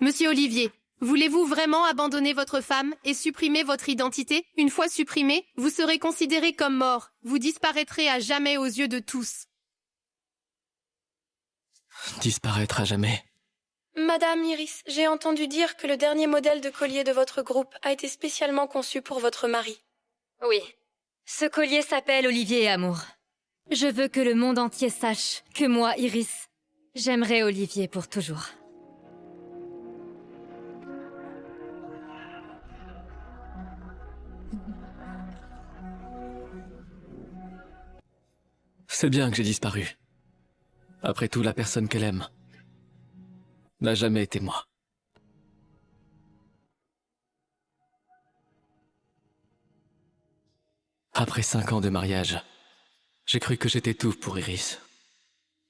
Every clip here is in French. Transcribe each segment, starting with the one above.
Monsieur Olivier, voulez-vous vraiment abandonner votre femme et supprimer votre identité? Une fois supprimée, vous serez considéré comme mort. Vous disparaîtrez à jamais aux yeux de tous. Disparaître à jamais. Madame Iris, j'ai entendu dire que le dernier modèle de collier de votre groupe a été spécialement conçu pour votre mari. Oui. Ce collier s'appelle Olivier et Amour. Je veux que le monde entier sache que moi, Iris, j'aimerai Olivier pour toujours. C'est bien que j'ai disparu. Après tout, la personne qu'elle aime n'a jamais été moi. Après 5 ans de mariage, j'ai cru que j'étais tout pour Iris.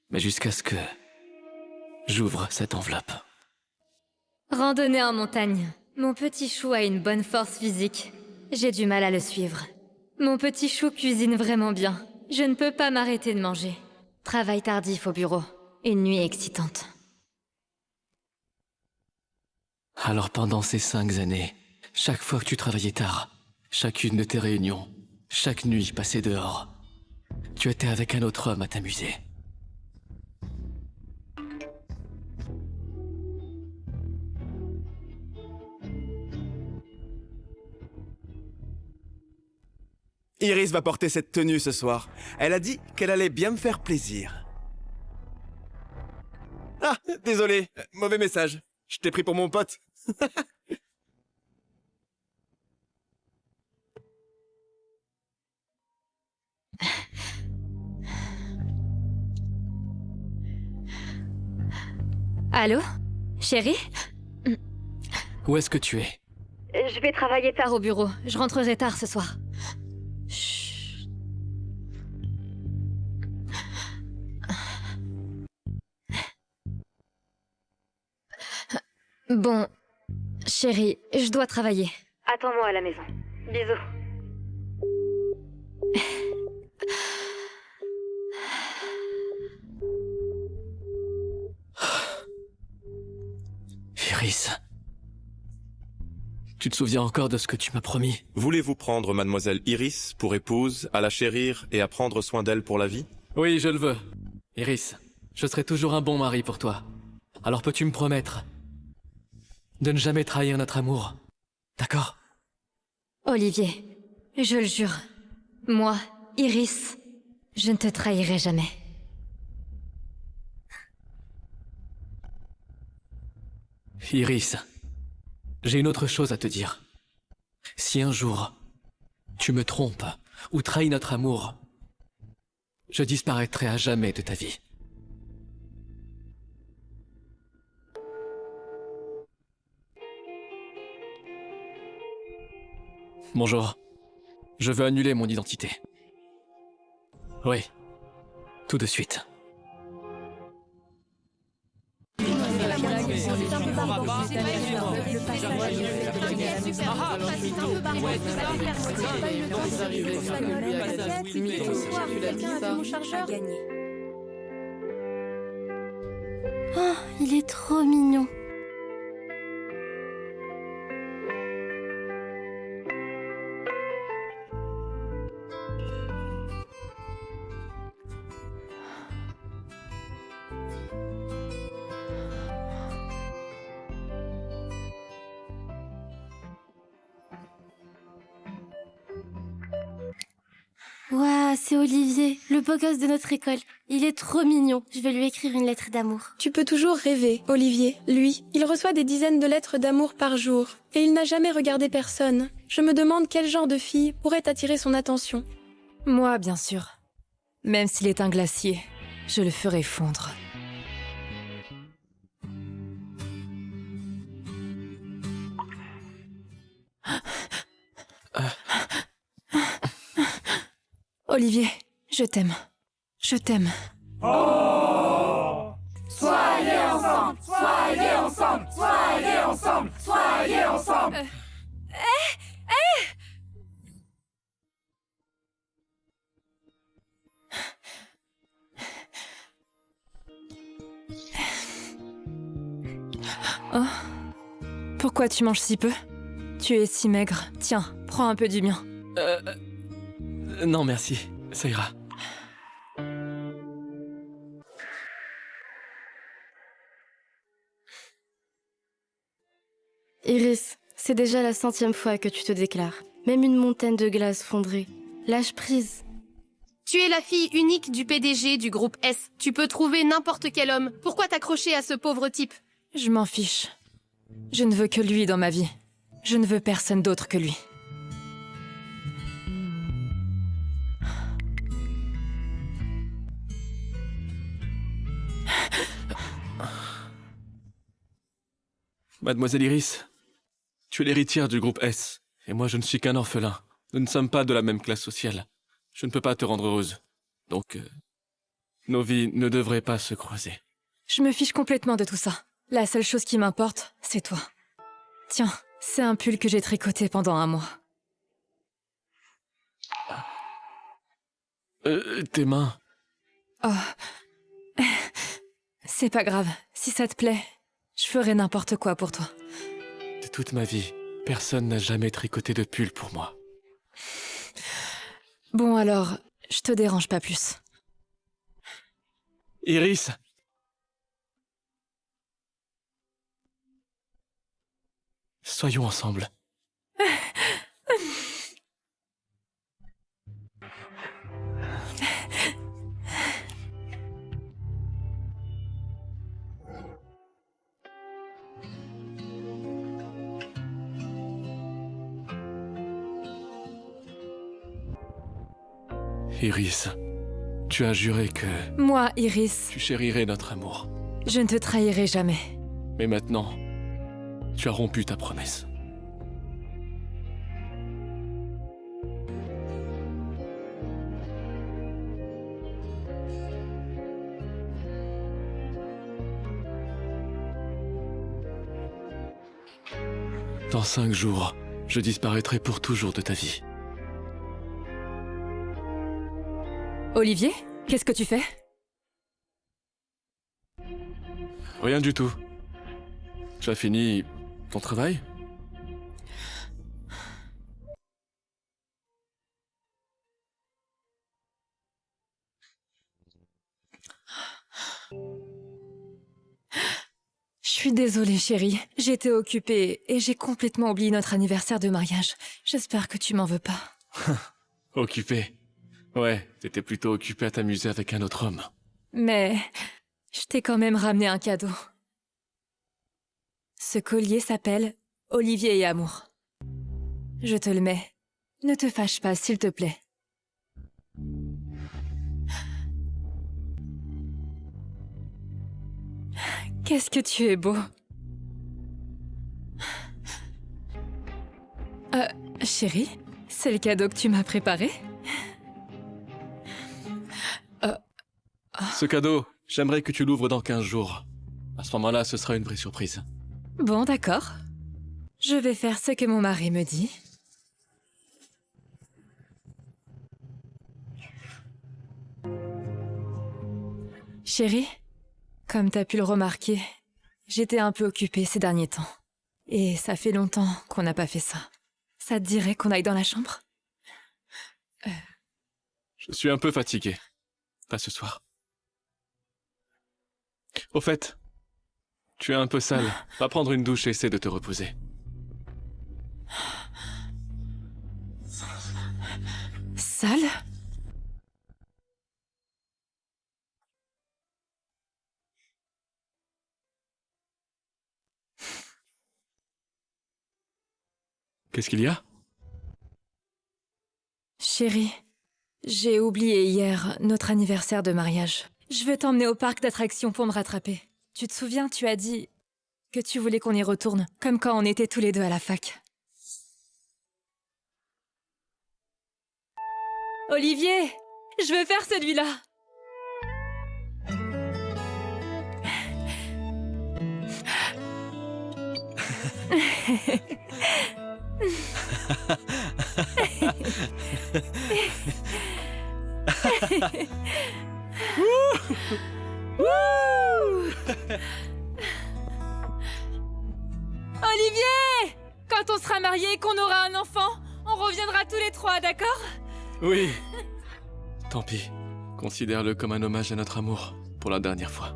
Mais jusqu'à ce que j'ouvre cette enveloppe. Randonnée en montagne. Mon petit chou a une bonne force physique. J'ai du mal à le suivre. Mon petit chou cuisine vraiment bien. Je ne peux pas m'arrêter de manger. Travail tardif au bureau. Une nuit excitante. Alors pendant ces 5 années, chaque fois que tu travaillais tard, chacune de tes réunions, chaque nuit passée dehors, tu étais avec un autre homme à t'amuser. Iris va porter cette tenue ce soir. Elle a dit qu'elle allait bien me faire plaisir. Ah, désolé, mauvais message. Je t'ai pris pour mon pote. Allô? Chérie? Où est-ce que tu es? Je vais travailler tard au bureau. Je rentrerai tard ce soir. Chut. Bon, chérie, je dois travailler. Attends-moi à la maison. Bisous. Iris. Tu te souviens encore de ce que tu m'as promis? Voulez-vous prendre mademoiselle Iris pour épouse, à la chérir et à prendre soin d'elle pour la vie? Oui, je le veux. Iris, je serai toujours un bon mari pour toi. Alors peux-tu me promettre de ne jamais trahir notre amour? D'accord? Olivier, je le jure. Moi, Iris, je ne te trahirai jamais. Iris, j'ai une autre chose à te dire. Si un jour, tu me trompes ou trahis notre amour, je disparaîtrai à jamais de ta vie. Bonjour. Je veux annuler mon identité. Oui. Tout de suite. Oh, il est trop mignon. Waouh, c'est Olivier, le beau gosse de notre école. Il est trop mignon. Je vais lui écrire une lettre d'amour. Tu peux toujours rêver, Olivier. Lui, il reçoit des dizaines de lettres d'amour par jour. Et il n'a jamais regardé personne. Je me demande quel genre de fille pourrait attirer son attention. Moi, bien sûr. Même s'il est un glacier, je le ferai fondre. Olivier, je t'aime. Je t'aime. Soyez ensemble, soyez ensemble, soyez ensemble, soyez ensemble. Oh. Pourquoi tu manges si peu? Tu es si maigre. Tiens, prends un peu du mien. Non, merci. Ça ira. Iris, c'est déjà la 100e fois que tu te déclares. Même une montagne de glace fondrait. Lâche prise. Tu es la fille unique du PDG du groupe S. Tu peux trouver n'importe quel homme. Pourquoi t'accrocher à ce pauvre type? Je m'en fiche. Je ne veux que lui dans ma vie. Je ne veux personne d'autre que lui. Mademoiselle Iris, tu es l'héritière du groupe S, et moi je ne suis qu'un orphelin. Nous ne sommes pas de la même classe sociale. Je ne peux pas te rendre heureuse. Donc, nos vies ne devraient pas se croiser. Je me fiche complètement de tout ça. La seule chose qui m'importe, c'est toi. Tiens, c'est un pull que j'ai tricoté pendant un mois. Tes mains. Oh. C'est pas grave. Si ça te plaît, je ferai n'importe quoi pour toi. De toute ma vie, personne n'a jamais tricoté de pull pour moi. Bon alors, je te dérange pas plus. Iris! Soyons ensemble. Iris, tu as juré que Moi, Iris, tu chérirais notre amour. je ne te trahirai jamais. Mais maintenant, tu as rompu ta promesse. Dans 5 jours, je disparaîtrai pour toujours de ta vie. Olivier, qu'est-ce que tu fais? Rien du tout. Tu as fini ton travail? Je suis désolée, chérie. J'étais occupée et j'ai complètement oublié notre anniversaire de mariage. J'espère que tu m'en veux pas. Occupé. Ouais, t'étais plutôt occupé à t'amuser avec un autre homme. Mais je t'ai quand même ramené un cadeau. Ce collier s'appelle Olivier et Amour. Je te le mets. Ne te fâche pas, s'il te plaît. Qu'est-ce que tu es beau. Chérie, c'est le cadeau que tu m'as préparé? Ce cadeau, j'aimerais que tu l'ouvres dans 15 jours. À ce moment-là, ce sera une vraie surprise. Bon, d'accord. Je vais faire ce que mon mari me dit. Chérie, comme t'as pu le remarquer, j'étais un peu occupée ces derniers temps. Et ça fait longtemps qu'on n'a pas fait ça. Ça te dirait qu'on aille dans la chambre? Je suis un peu fatigué. Pas ce soir. Au fait, tu es un peu sale. Va prendre une douche et essaie de te reposer. Sale? Qu'est-ce qu'il y a? Chérie, j'ai oublié hier notre anniversaire de mariage. Je vais t'emmener au parc d'attractions pour me rattraper. Tu te souviens, tu as dit que tu voulais qu'on y retourne, comme quand on était tous les deux à la fac. Olivier, je veux faire celui-là. Olivier! Quand on sera mariés et qu'on aura un enfant, on reviendra tous les trois, d'accord? Oui. Tant pis. Considère-le comme un hommage à notre amour, pour la dernière fois.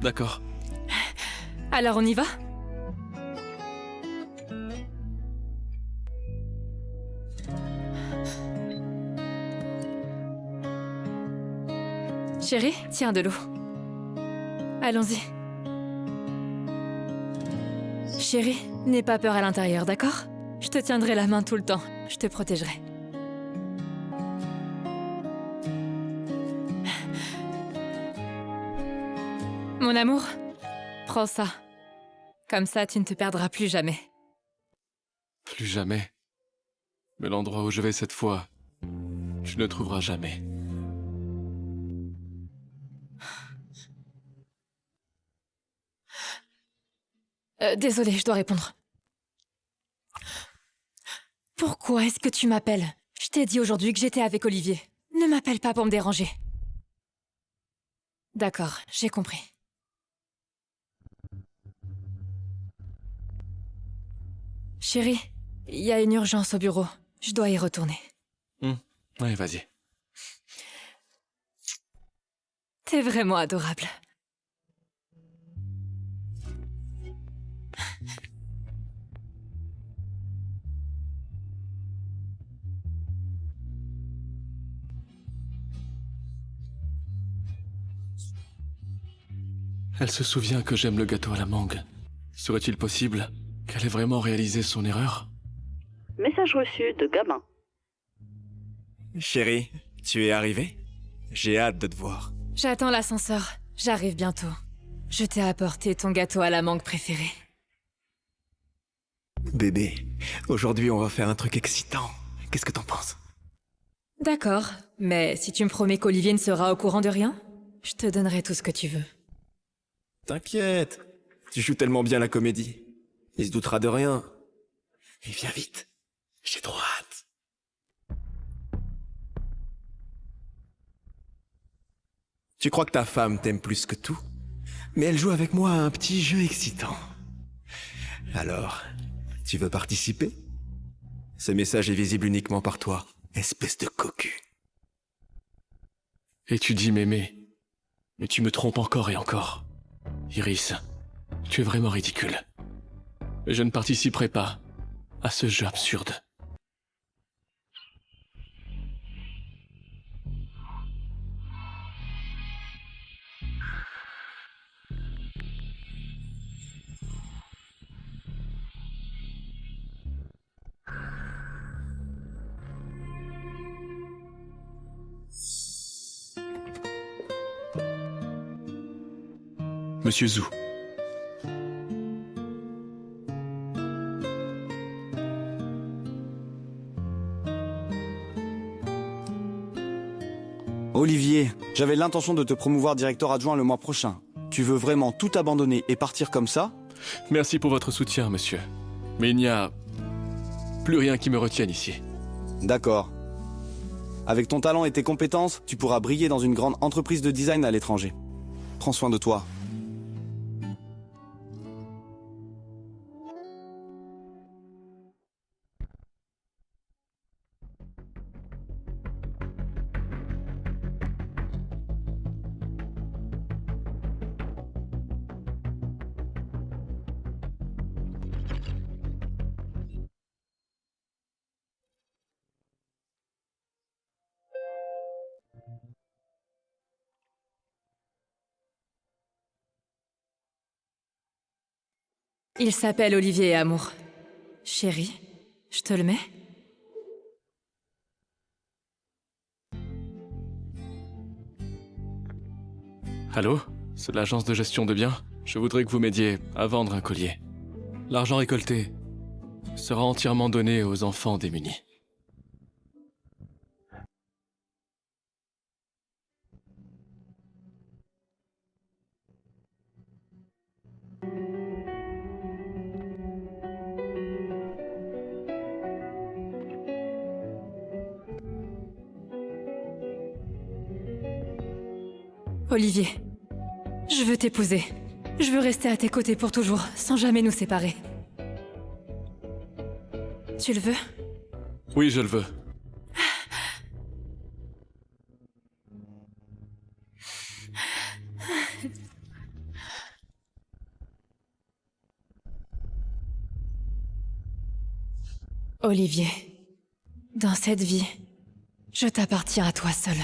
D'accord. Alors on y va? Chérie, tiens de l'eau. Allons-y. Chérie, n'aie pas peur à l'intérieur, d'accord? Je te tiendrai la main tout le temps. Je te protégerai. Mon amour, prends ça. Comme ça, tu ne te perdras plus jamais. Plus jamais. Mais l'endroit où je vais cette fois, tu ne trouveras jamais. Désolée, je dois répondre. Pourquoi est-ce que tu m'appelles? Je t'ai dit aujourd'hui que j'étais avec Olivier. Ne m'appelle pas pour me déranger. D'accord, j'ai compris. Chérie, il y a une urgence au bureau. Je dois y retourner. Oui, vas-y. T'es vraiment adorable. Elle se souvient que j'aime le gâteau à la mangue. Serait-il possible qu'elle ait vraiment réalisé son erreur? Message reçu de Gabin. Chérie, tu es arrivée? J'ai hâte de te voir. J'attends l'ascenseur. J'arrive bientôt. Je t'ai apporté ton gâteau à la mangue préféré. Bébé, aujourd'hui on va faire un truc excitant. Qu'est-ce que t'en penses? D'accord, mais si tu me promets qu'Olivier ne sera au courant de rien, je te donnerai tout ce que tu veux. T'inquiète, tu joues tellement bien la comédie. Il se doutera de rien. Et viens vite, j'ai trop hâte. Tu crois que ta femme t'aime plus que tout? Mais elle joue avec moi à un petit jeu excitant. Alors, tu veux participer? Ce message est visible uniquement par toi, espèce de cocu. Et tu dis m'aimer. Mais tu me trompes encore et encore. Iris, tu es vraiment ridicule. Et je ne participerai pas à ce jeu absurde. Monsieur Zhu. Olivier, j'avais l'intention de te promouvoir directeur adjoint le mois prochain. Tu veux vraiment tout abandonner et partir comme ça? Merci pour votre soutien, monsieur. Mais il n'y a plus rien qui me retienne ici. D'accord. Avec ton talent et tes compétences, tu pourras briller dans une grande entreprise de design à l'étranger. Prends soin de toi. Il s'appelle Olivier Amour. Chérie, je te le mets? Allô? C'est l'agence de gestion de biens? Je voudrais que vous m'aidiez à vendre un collier. L'argent récolté sera entièrement donné aux enfants démunis. Olivier, je veux t'épouser. Je veux rester à tes côtés pour toujours, sans jamais nous séparer. Tu le veux? Oui, je le veux. Olivier, dans cette vie, je t'appartiens à toi seul.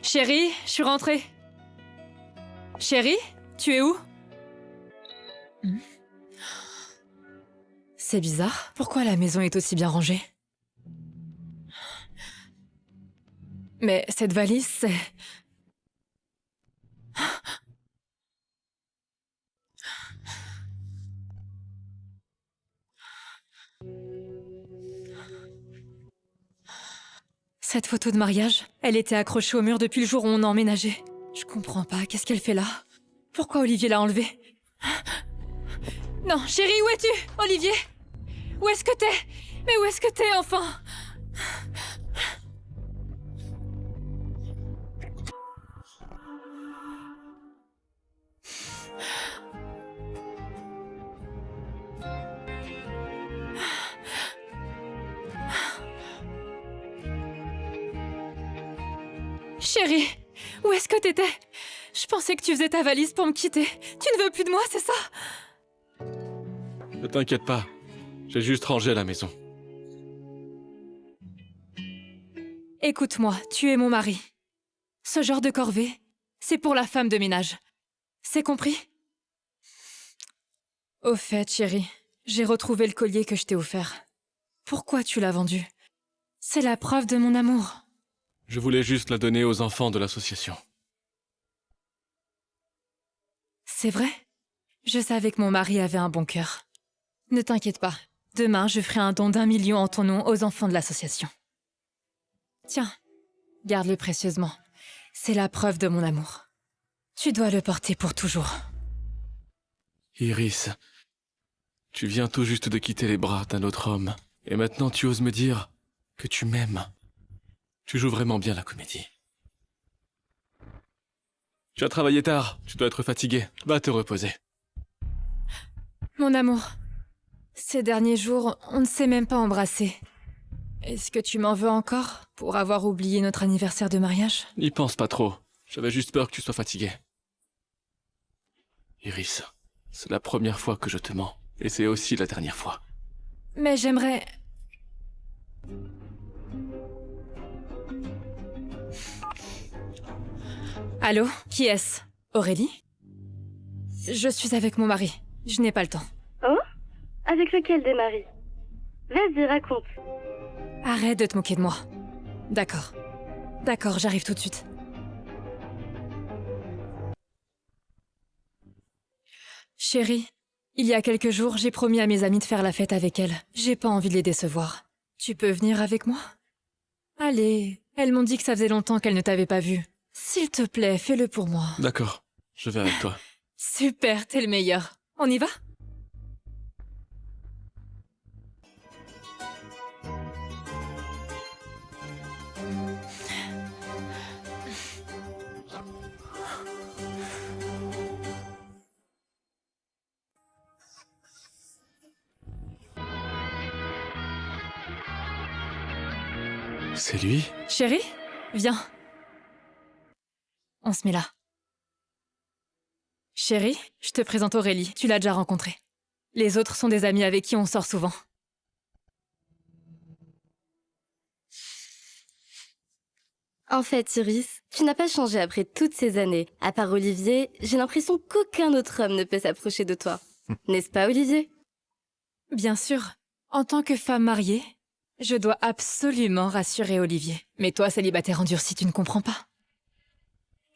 Chérie, je suis rentrée. Chérie, tu es où? C'est bizarre. Pourquoi la maison est aussi bien rangée? Mais cette valise, c'est... Cette photo de mariage, elle était accrochée au mur depuis le jour où on a emménagé. Je comprends pas, qu'est-ce qu'elle fait là? Pourquoi Olivier l'a enlevée? Non, chérie, où es-tu? Olivier? Où est-ce que t'es? Mais où est-ce que t'es, enfin? Chérie, où est-ce que t'étais? Je pensais que tu faisais ta valise pour me quitter. Tu ne veux plus de moi, c'est ça? Ne t'inquiète pas, j'ai juste rangé la maison. Écoute-moi, tu es mon mari. Ce genre de corvée, c'est pour la femme de ménage. C'est compris? Au fait, chérie, j'ai retrouvé le collier que je t'ai offert. Pourquoi tu l'as vendu? C'est la preuve de mon amour. Je voulais juste la donner aux enfants de l'association. C'est vrai? Je savais que mon mari avait un bon cœur. Ne t'inquiète pas. Demain, je ferai un don d'1 million en ton nom aux enfants de l'association. Tiens, garde-le précieusement. C'est la preuve de mon amour. Tu dois le porter pour toujours. Iris, tu viens tout juste de quitter les bras d'un autre homme. Et maintenant tu oses me dire que tu m'aimes. Tu joues vraiment bien la comédie. Tu as travaillé tard, tu dois être fatigué. Va te reposer. Mon amour, ces derniers jours, on ne s'est même pas embrassé. Est-ce que tu m'en veux encore pour avoir oublié notre anniversaire de mariage? N'y pense pas trop. J'avais juste peur que tu sois fatigué. Iris, c'est la première fois que je te mens. Et c'est aussi la dernière fois. Mais j'aimerais... Allô? Qui est-ce? Aurélie? Je suis avec mon mari. Je n'ai pas le temps. Oh? Avec lequel des maris? Vas-y, raconte. Arrête de te moquer de moi. D'accord. D'accord, j'arrive tout de suite. Chérie, il y a quelques jours, j'ai promis à mes amis de faire la fête avec elles. J'ai pas envie de les décevoir. Tu peux venir avec moi? Allez, elles m'ont dit que ça faisait longtemps qu'elles ne t'avaient pas vu. S'il te plaît, fais-le pour moi. D'accord, je vais avec toi. Super, t'es le meilleur. On y va? C'est lui? Chérie, viens. On se met là. Chérie, je te présente Aurélie, tu l'as déjà rencontrée. Les autres sont des amis avec qui on sort souvent. En fait, Iris, tu n'as pas changé après toutes ces années. À part Olivier, j'ai l'impression qu'aucun autre homme ne peut s'approcher de toi. N'est-ce pas, Olivier? Bien sûr. En tant que femme mariée, je dois absolument rassurer Olivier. Mais toi, célibataire endurci, tu ne comprends pas.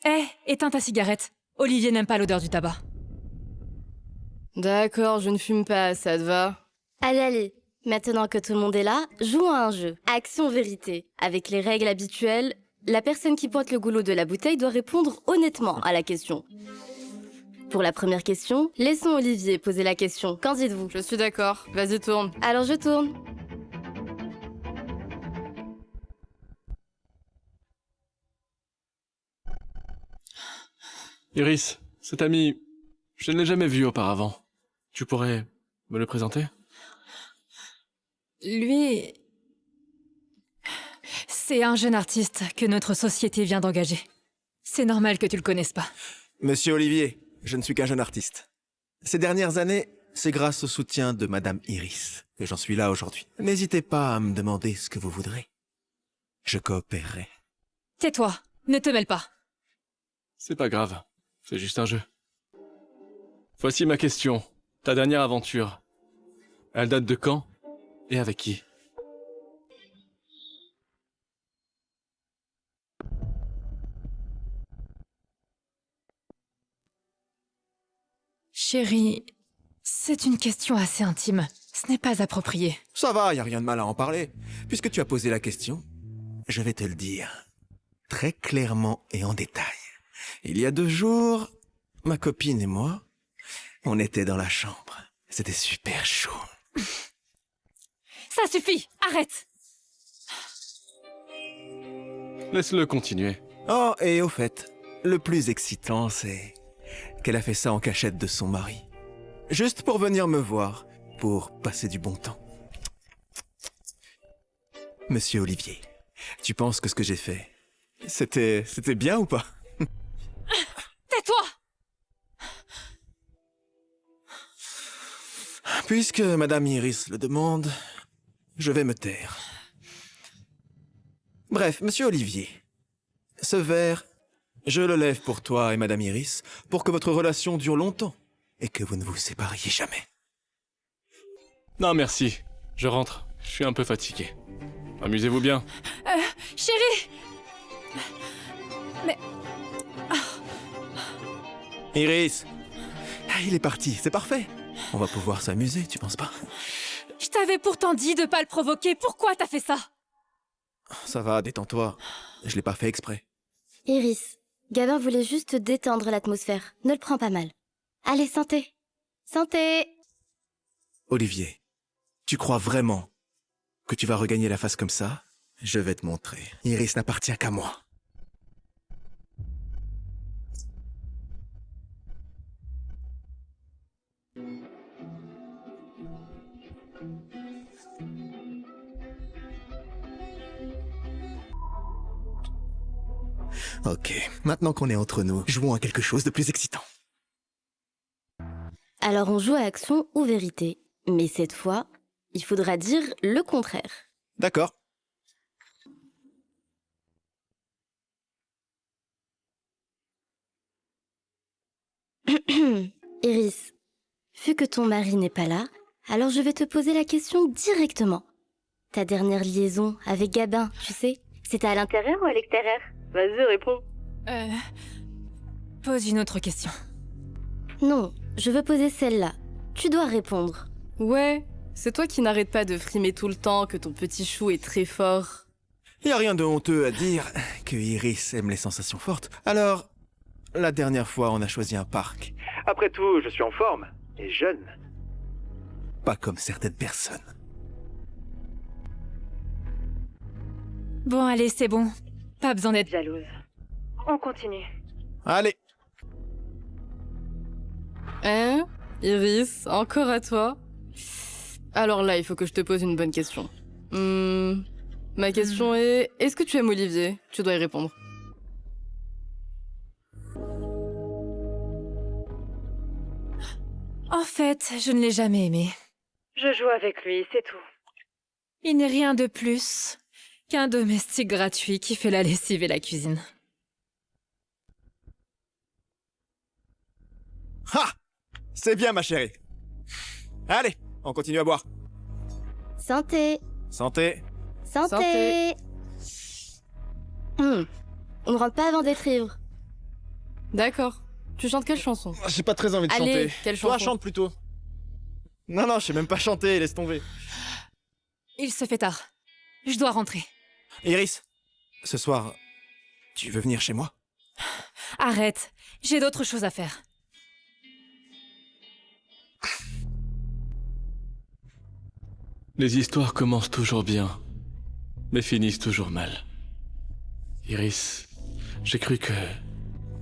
Hé, éteins ta cigarette. Olivier n'aime pas l'odeur du tabac. D'accord, je ne fume pas, ça te va? Allez, allez. Maintenant que tout le monde est là, jouons à un jeu. Action-vérité. Avec les règles habituelles, la personne qui pointe le goulot de la bouteille doit répondre honnêtement à la question. Pour la première question, laissons Olivier poser la question. Qu'en dites-vous? Je suis d'accord. Vas-y, tourne. Alors je tourne. Iris, cet ami, je ne l'ai jamais vu auparavant. Tu pourrais me le présenter? Lui... C'est un jeune artiste que notre société vient d'engager. C'est normal que tu le connaisses pas. Monsieur Olivier, je ne suis qu'un jeune artiste. Ces dernières années, c'est grâce au soutien de Madame Iris que j'en suis là aujourd'hui. N'hésitez pas à me demander ce que vous voudrez. Je coopérerai. Tais-toi, ne te mêle pas. C'est pas grave, c'est juste un jeu. Voici ma question. Ta dernière aventure, elle date de quand et avec qui? Chérie, c'est une question assez intime. Ce n'est pas approprié. Ça va, y a rien de mal à en parler. Puisque tu as posé la question, je vais te le dire. Très clairement et en détail. Il y a 2 jours, ma copine et moi, on était dans la chambre. C'était super chaud. Ça suffit, arrête! Laisse-le continuer. Oh, et au fait, le plus excitant, c'est qu'elle a fait ça en cachette de son mari. Juste pour venir me voir, pour passer du bon temps. Monsieur Olivier, tu penses que ce que j'ai fait, c'était bien ou pas? Tais-toi! Puisque Madame Iris le demande, je vais me taire. Bref, Monsieur Olivier, ce verre, je le lève pour toi et Madame Iris, pour que votre relation dure longtemps et que vous ne vous sépariez jamais. Non, merci. Je rentre. Je suis un peu fatigué. Amusez-vous bien. Chérie! Mais... Iris, il est parti, c'est parfait. On va pouvoir s'amuser, tu penses pas? Je t'avais pourtant dit de pas le provoquer, pourquoi t'as fait ça? Ça va, détends-toi. Je l'ai pas fait exprès. Iris, Gabin voulait juste détendre l'atmosphère. Ne le prends pas mal. Allez, santé. Santé. Olivier, tu crois vraiment que tu vas regagner la face comme ça? Je vais te montrer. Iris n'appartient qu'à moi. Ok, maintenant qu'on est entre nous, jouons à quelque chose de plus excitant. Alors on joue à action ou vérité. Mais cette fois, il faudra dire le contraire. D'accord. Iris, vu que ton mari n'est pas là, alors je vais te poser la question directement. Ta dernière liaison avec Gabin, tu sais, c'était à l'intérieur ou à l'extérieur? Vas-y, réponds. Pose une autre question. Non, je veux poser celle-là. Tu dois répondre. Ouais, c'est toi qui n'arrêtes pas de frimer tout le temps que ton petit chou est très fort. Y a rien de honteux à dire que Iris aime les sensations fortes. Alors, la dernière fois, on a choisi un parc. Après tout, je suis en forme et jeune. Pas comme certaines personnes. Bon, allez, c'est bon. Pas besoin d'être jalouse. On continue. Allez. Hein? Iris, encore à toi? Alors là, il faut que je te pose une bonne question. Ma question est... Est-ce que tu aimes Olivier? Tu dois y répondre. En fait, je ne l'ai jamais aimé. Je joue avec lui, c'est tout. Il n'est rien de plus qu'un domestique gratuit qui fait la lessive et la cuisine. Ha! C'est bien, ma chérie. Allez, on continue à boire. Santé. Santé. Santé. On ne rentre pas avant d'être ivre. D'accord. Tu chantes quelle chanson? J'ai pas très envie de Allez, chanter. quelle Toi, chanson? chante plutôt. Non, je sais même pas chanter, laisse tomber. Il se fait tard. Je dois rentrer. Iris, ce soir, tu veux venir chez moi? Arrête, j'ai d'autres choses à faire. Les histoires commencent toujours bien, mais finissent toujours mal. Iris, j'ai cru que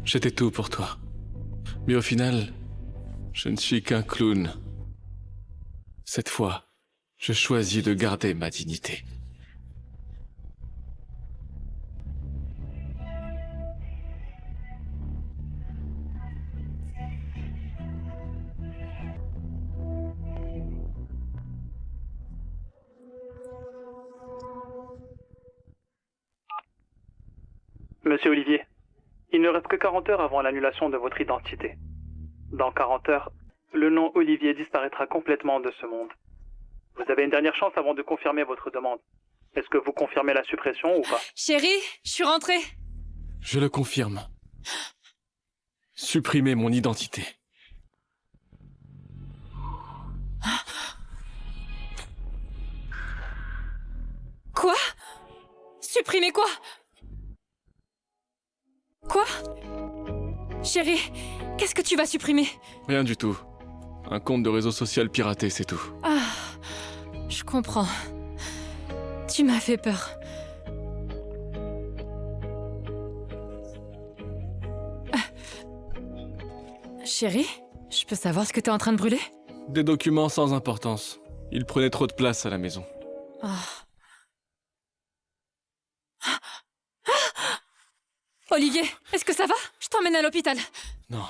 j'étais tout pour toi. Mais au final, je ne suis qu'un clown. Cette fois, je choisis de garder ma dignité. Monsieur Olivier, il ne reste que 40 heures avant l'annulation de votre identité. Dans 40 heures, le nom Olivier disparaîtra complètement de ce monde. Vous avez une dernière chance avant de confirmer votre demande. Est-ce que vous confirmez la suppression ou pas? Chérie, je suis rentrée. Je le confirme. Supprimez mon identité. Quoi? Supprimer quoi? Quoi? Chérie, qu'est-ce que tu vas supprimer? Rien du tout. Un compte de réseau social piraté, c'est tout. Ah, je comprends. Tu m'as fait peur. Chérie, je peux savoir ce que t'es en train de brûler? Des documents sans importance. Ils prenaient trop de place à la maison. Ah. Olivier, est-ce que ça va? Je t'emmène à l'hôpital. Non.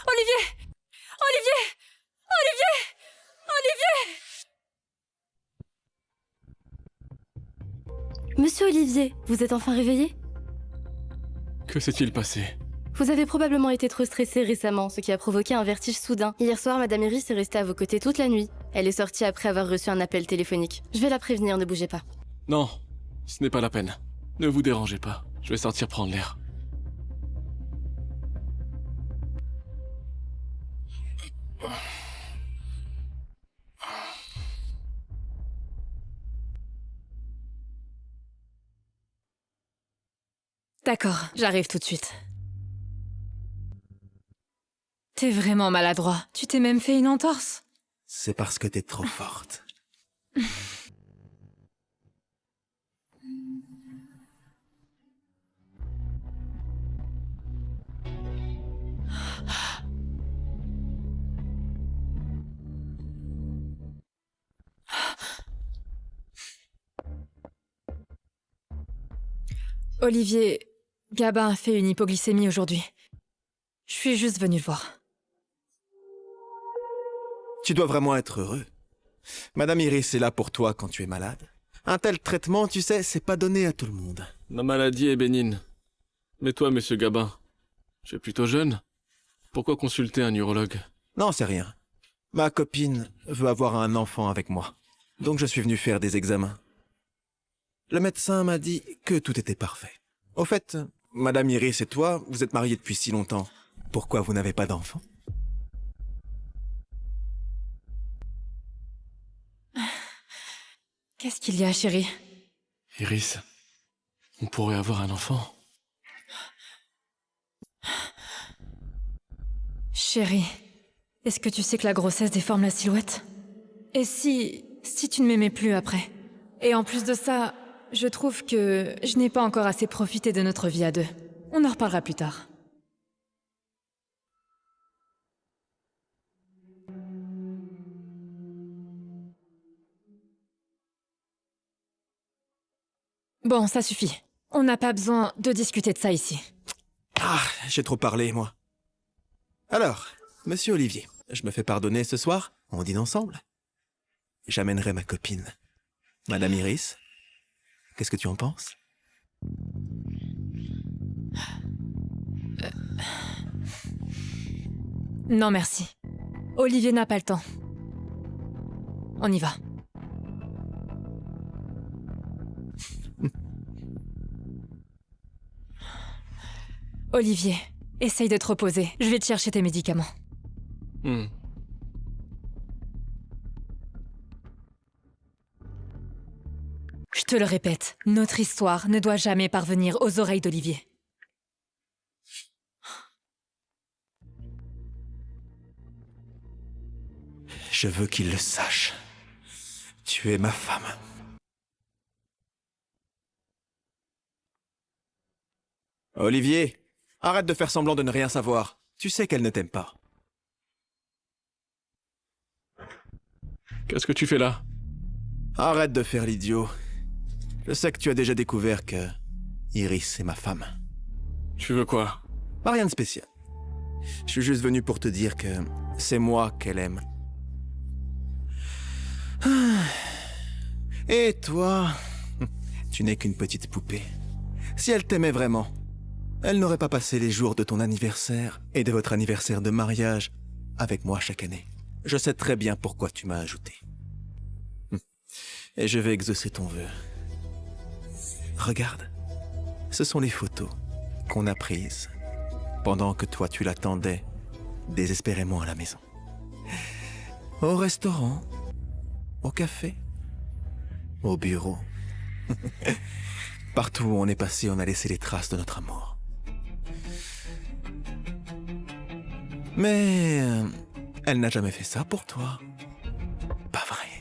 Olivier! Olivier! Olivier! Olivier! Monsieur Olivier, vous êtes enfin réveillé? Que s'est-il passé? Vous avez probablement été trop stressé récemment, ce qui a provoqué un vertige soudain. Hier soir, Madame Iris est restée à vos côtés toute la nuit. Elle est sortie après avoir reçu un appel téléphonique. Je vais la prévenir, ne bougez pas. Non, ce n'est pas la peine. Ne vous dérangez pas. Je vais sortir prendre l'air. D'accord, j'arrive tout de suite. T'es vraiment maladroit. Tu t'es même fait une entorse. C'est parce que t'es trop forte. Olivier, Gabin a fait une hypoglycémie aujourd'hui. Je suis juste venue le voir. Tu dois vraiment être heureux. Madame Iris est là pour toi quand tu es malade. Un tel traitement, tu sais, c'est pas donné à tout le monde. Ma maladie est bénigne. Mais toi, monsieur Gabin, tu es plutôt jeune. Pourquoi consulter un urologue? Non, c'est rien. Ma copine veut avoir un enfant avec moi. Donc je suis venu faire des examens. Le médecin m'a dit que tout était parfait. Au fait, Madame Iris et toi, vous êtes mariés depuis si longtemps. Pourquoi vous n'avez pas d'enfant? Qu'est-ce qu'il y a, chérie? Iris, on pourrait avoir un enfant. Chérie, est-ce que tu sais que la grossesse déforme la silhouette? Et si tu ne m'aimais plus après? Et en plus de ça, je trouve que je n'ai pas encore assez profité de notre vie à deux. On en reparlera plus tard. Bon, ça suffit. On n'a pas besoin de discuter de ça ici. Ah, j'ai trop parlé, moi. Alors, monsieur Olivier, je me fais pardonner ce soir? On dîne ensemble? J'amènerai ma copine. Madame Iris, qu'est-ce que tu en penses? Non, merci. Olivier n'a pas le temps. On y va. Olivier, essaye de te reposer. Je vais te chercher tes médicaments. Je te le répète, notre histoire ne doit jamais parvenir aux oreilles d'Olivier. Je veux qu'il le sache. Tu es ma femme. Olivier, arrête de faire semblant de ne rien savoir. Tu sais qu'elle ne t'aime pas. Qu'est-ce que tu fais là? Arrête de faire l'idiot. Je sais que tu as déjà découvert que Iris est ma femme. Tu veux quoi? Pas rien de spécial. Je suis juste venu pour te dire que c'est moi qu'elle aime. Et toi, tu n'es qu'une petite poupée. Si elle t'aimait vraiment, elle n'aurait pas passé les jours de ton anniversaire et de votre anniversaire de mariage avec moi chaque année. Je sais très bien pourquoi tu m'as ajouté. Et je vais exaucer ton vœu. Regarde, ce sont les photos qu'on a prises pendant que toi tu l'attendais désespérément à la maison. Au restaurant, au café, au bureau. Partout où on est passé, on a laissé les traces de notre amour. Mais elle n'a jamais fait ça pour toi. Pas vrai.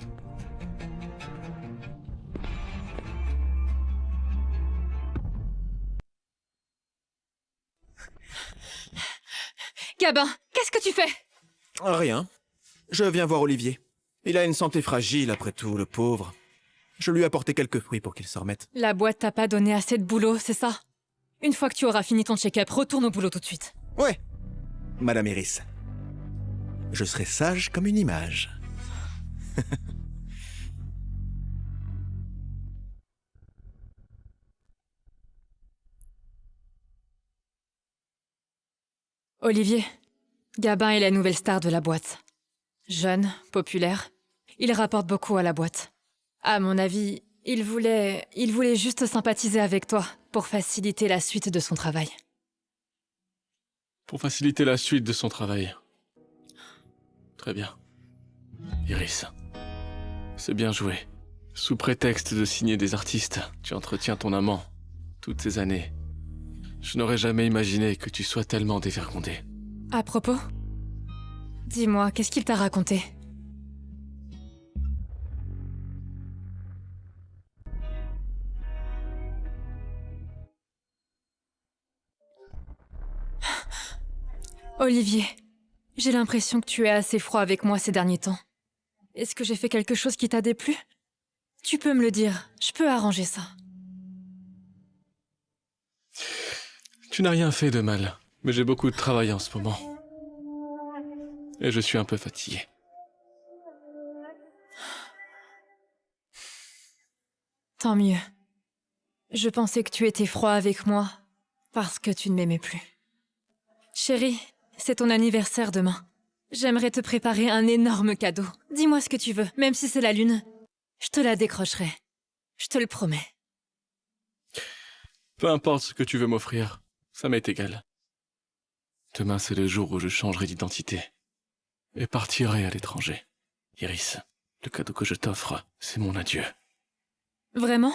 Gabin, qu'est-ce que tu fais? Rien. Je viens voir Olivier. Il a une santé fragile après tout, le pauvre. Je lui ai apporté quelques fruits pour qu'il s'en remette. La boîte t'a pas donné assez de boulot, c'est ça? Une fois que tu auras fini ton check-up, retourne au boulot tout de suite. Ouais, Madame Iris. Je serai sage comme une image. Olivier, Gabin est la nouvelle star de la boîte. Jeune, populaire, il rapporte beaucoup à la boîte. À mon avis, il voulait juste sympathiser avec toi pour faciliter la suite de son travail. Pour faciliter la suite de son travail. Très bien. Iris, c'est bien joué. Sous prétexte de signer des artistes, tu entretiens ton amant. Toutes ces années. Je n'aurais jamais imaginé que tu sois tellement dévergondée. À propos, dis-moi, qu'est-ce qu'il t'a raconté? Olivier, j'ai l'impression que tu es assez froid avec moi ces derniers temps. Est-ce que j'ai fait quelque chose qui t'a déplu? Tu peux me le dire, je peux arranger ça. Tu n'as rien fait de mal, mais j'ai beaucoup de travail en ce moment. Et je suis un peu fatigué. Tant mieux. Je pensais que tu étais froid avec moi parce que tu ne m'aimais plus. Chérie, c'est ton anniversaire demain. J'aimerais te préparer un énorme cadeau. Dis-moi ce que tu veux, même si c'est la lune. Je te la décrocherai. Je te le promets. Peu importe ce que tu veux m'offrir, ça m'est égal. Demain, c'est le jour où je changerai d'identité et partirai à l'étranger. Iris, le cadeau que je t'offre, c'est mon adieu. Vraiment?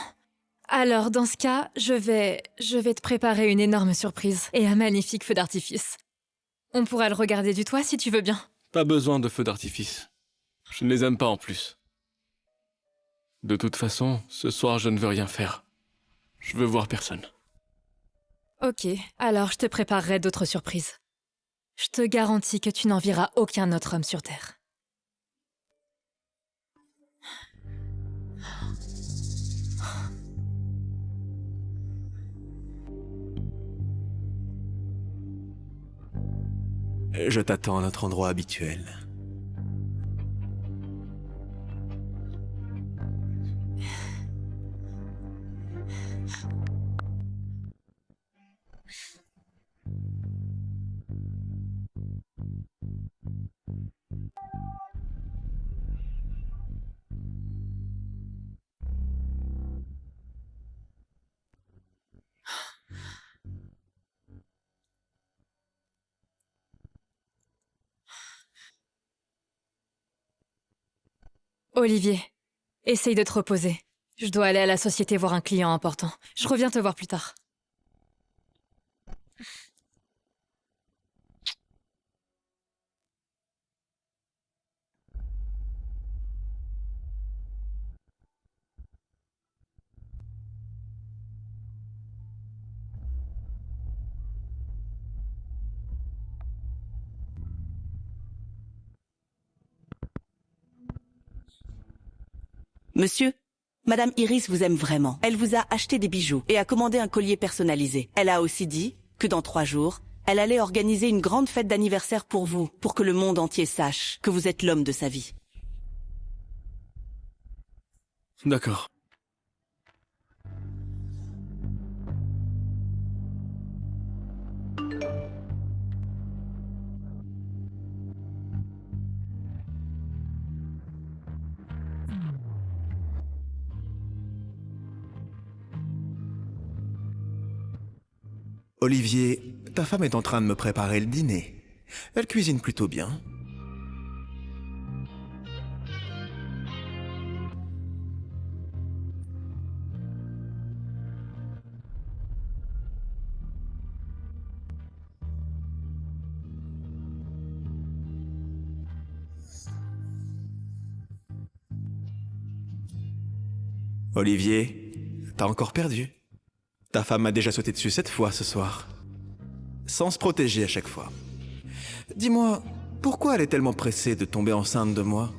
Alors, dans ce cas, je vais te préparer une énorme surprise et un magnifique feu d'artifice. On pourra le regarder du toit si tu veux bien. Pas besoin de feux d'artifice. Je ne les aime pas en plus. De toute façon, ce soir, je ne veux rien faire. Je veux voir personne. Ok, alors je te préparerai d'autres surprises. Je te garantis que tu n'envieras aucun autre homme sur Terre. Je t'attends à notre endroit habituel. Olivier, essaye de te reposer. Je dois aller à la société voir un client important. Je reviens te voir plus tard. Monsieur, Madame Iris vous aime vraiment. Elle vous a acheté des bijoux et a commandé un collier personnalisé. Elle a aussi dit que dans 3 jours, elle allait organiser une grande fête d'anniversaire pour vous, pour que le monde entier sache que vous êtes l'homme de sa vie. D'accord. Olivier, ta femme est en train de me préparer le dîner. Elle cuisine plutôt bien. Olivier, t'as encore perdu. Ta femme m'a déjà sauté dessus 7 fois ce soir. Sans se protéger à chaque fois. Dis-moi, pourquoi elle est tellement pressée de tomber enceinte de moi?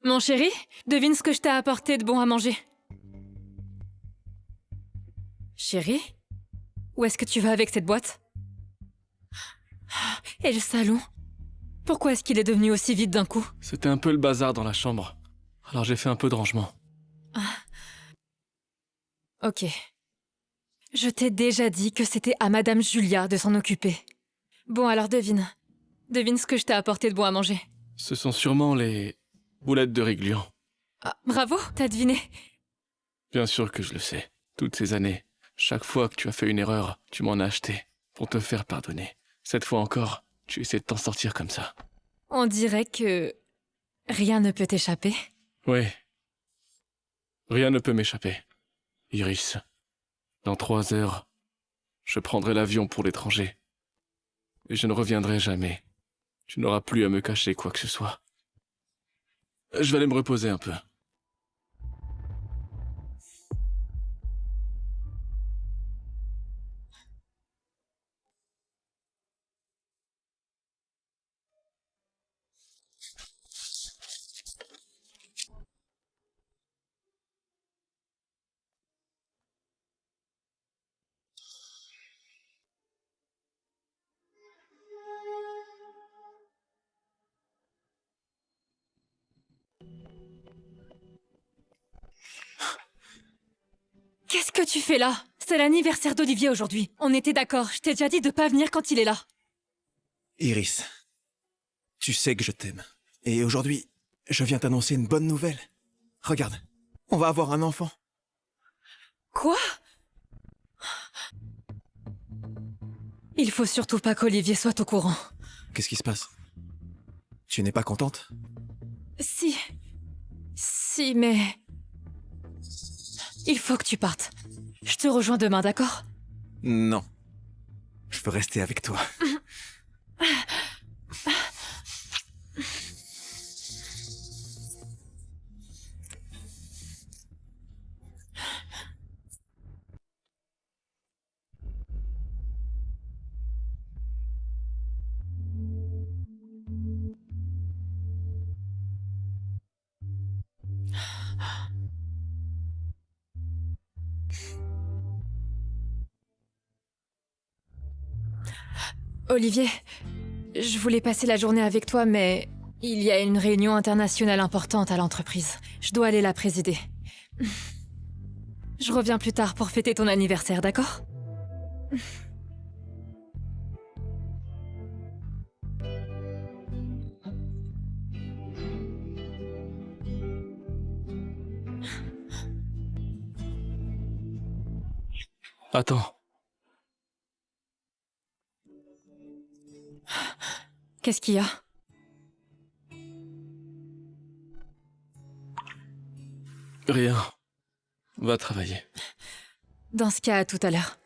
Mon chéri, devine ce que je t'ai apporté de bon à manger. Chéri, où est-ce que tu vas avec cette boîte? Et le salon? Pourquoi est-ce qu'il est devenu aussi vide d'un coup? C'était un peu le bazar dans la chambre. Alors j'ai fait un peu de rangement. Ok. Je t'ai déjà dit que c'était à Madame Julia de s'en occuper. Bon, alors devine. Devine ce que je t'ai apporté de bon à manger. Ce sont sûrement les boulettes de Réglion. Ah, bravo, t'as deviné. Bien sûr que je le sais. Toutes ces années, chaque fois que tu as fait une erreur, tu m'en as acheté pour te faire pardonner. Cette fois encore, tu essaies de t'en sortir comme ça. On dirait que rien ne peut t'échapper. Oui. Rien ne peut m'échapper. Iris, dans 3 heures, je prendrai l'avion pour l'étranger. Et je ne reviendrai jamais. Tu n'auras plus à me cacher quoi que ce soit. Je vais aller me reposer un peu. Qu'est-ce que tu fais là? C'est l'anniversaire d'Olivier aujourd'hui. On était d'accord, je t'ai déjà dit de pas venir quand il est là. Iris, tu sais que je t'aime. Et aujourd'hui, je viens t'annoncer une bonne nouvelle. Regarde, on va avoir un enfant. Quoi? Il faut surtout pas qu'Olivier soit au courant. Qu'est-ce qui se passe? Tu n'es pas contente? Si, mais... Il faut que tu partes. Je te rejoins demain, d'accord? Non. Je veux rester avec toi. Olivier, je voulais passer la journée avec toi, mais il y a une réunion internationale importante à l'entreprise. Je dois aller la présider. Je reviens plus tard pour fêter ton anniversaire, d'accord? Attends. Qu'est-ce qu'il y a? Rien. Va travailler. Dans ce cas, à tout à l'heure.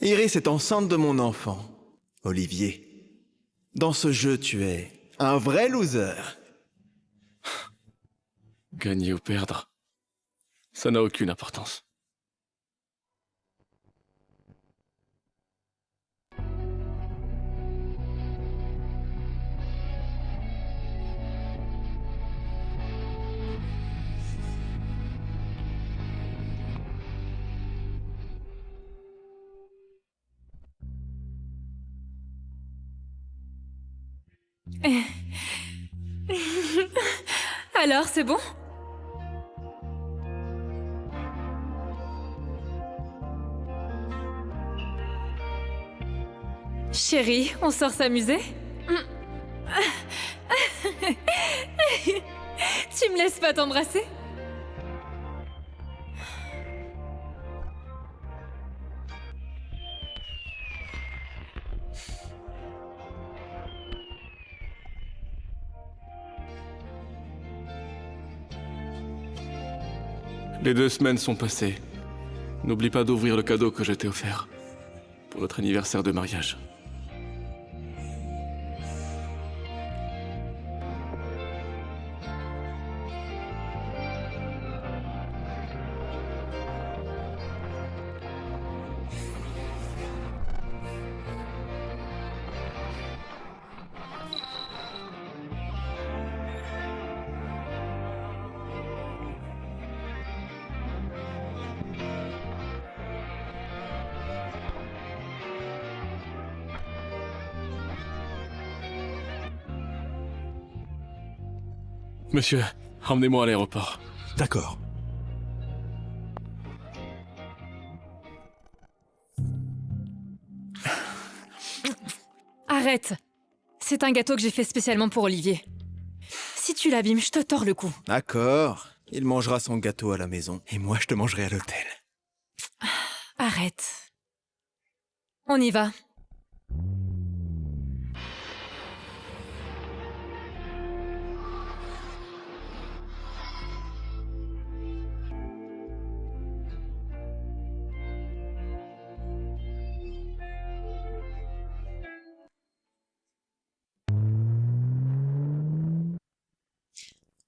Iris est enceinte de mon enfant, Olivier. Dans ce jeu, tu es un vrai loser. Gagner ou perdre, ça n'a aucune importance. Alors, c'est bon? Chérie, on sort s'amuser? Tu me laisses pas t'embrasser? Les 2 semaines sont passées. N'oublie pas d'ouvrir le cadeau que je t'ai offert pour notre anniversaire de mariage. Monsieur, emmenez-moi à l'aéroport. D'accord. Arrête! C'est un gâteau que j'ai fait spécialement pour Olivier. Si tu l'abîmes, je te tords le cou. D'accord. Il mangera son gâteau à la maison et moi je te mangerai à l'hôtel. Arrête. On y va.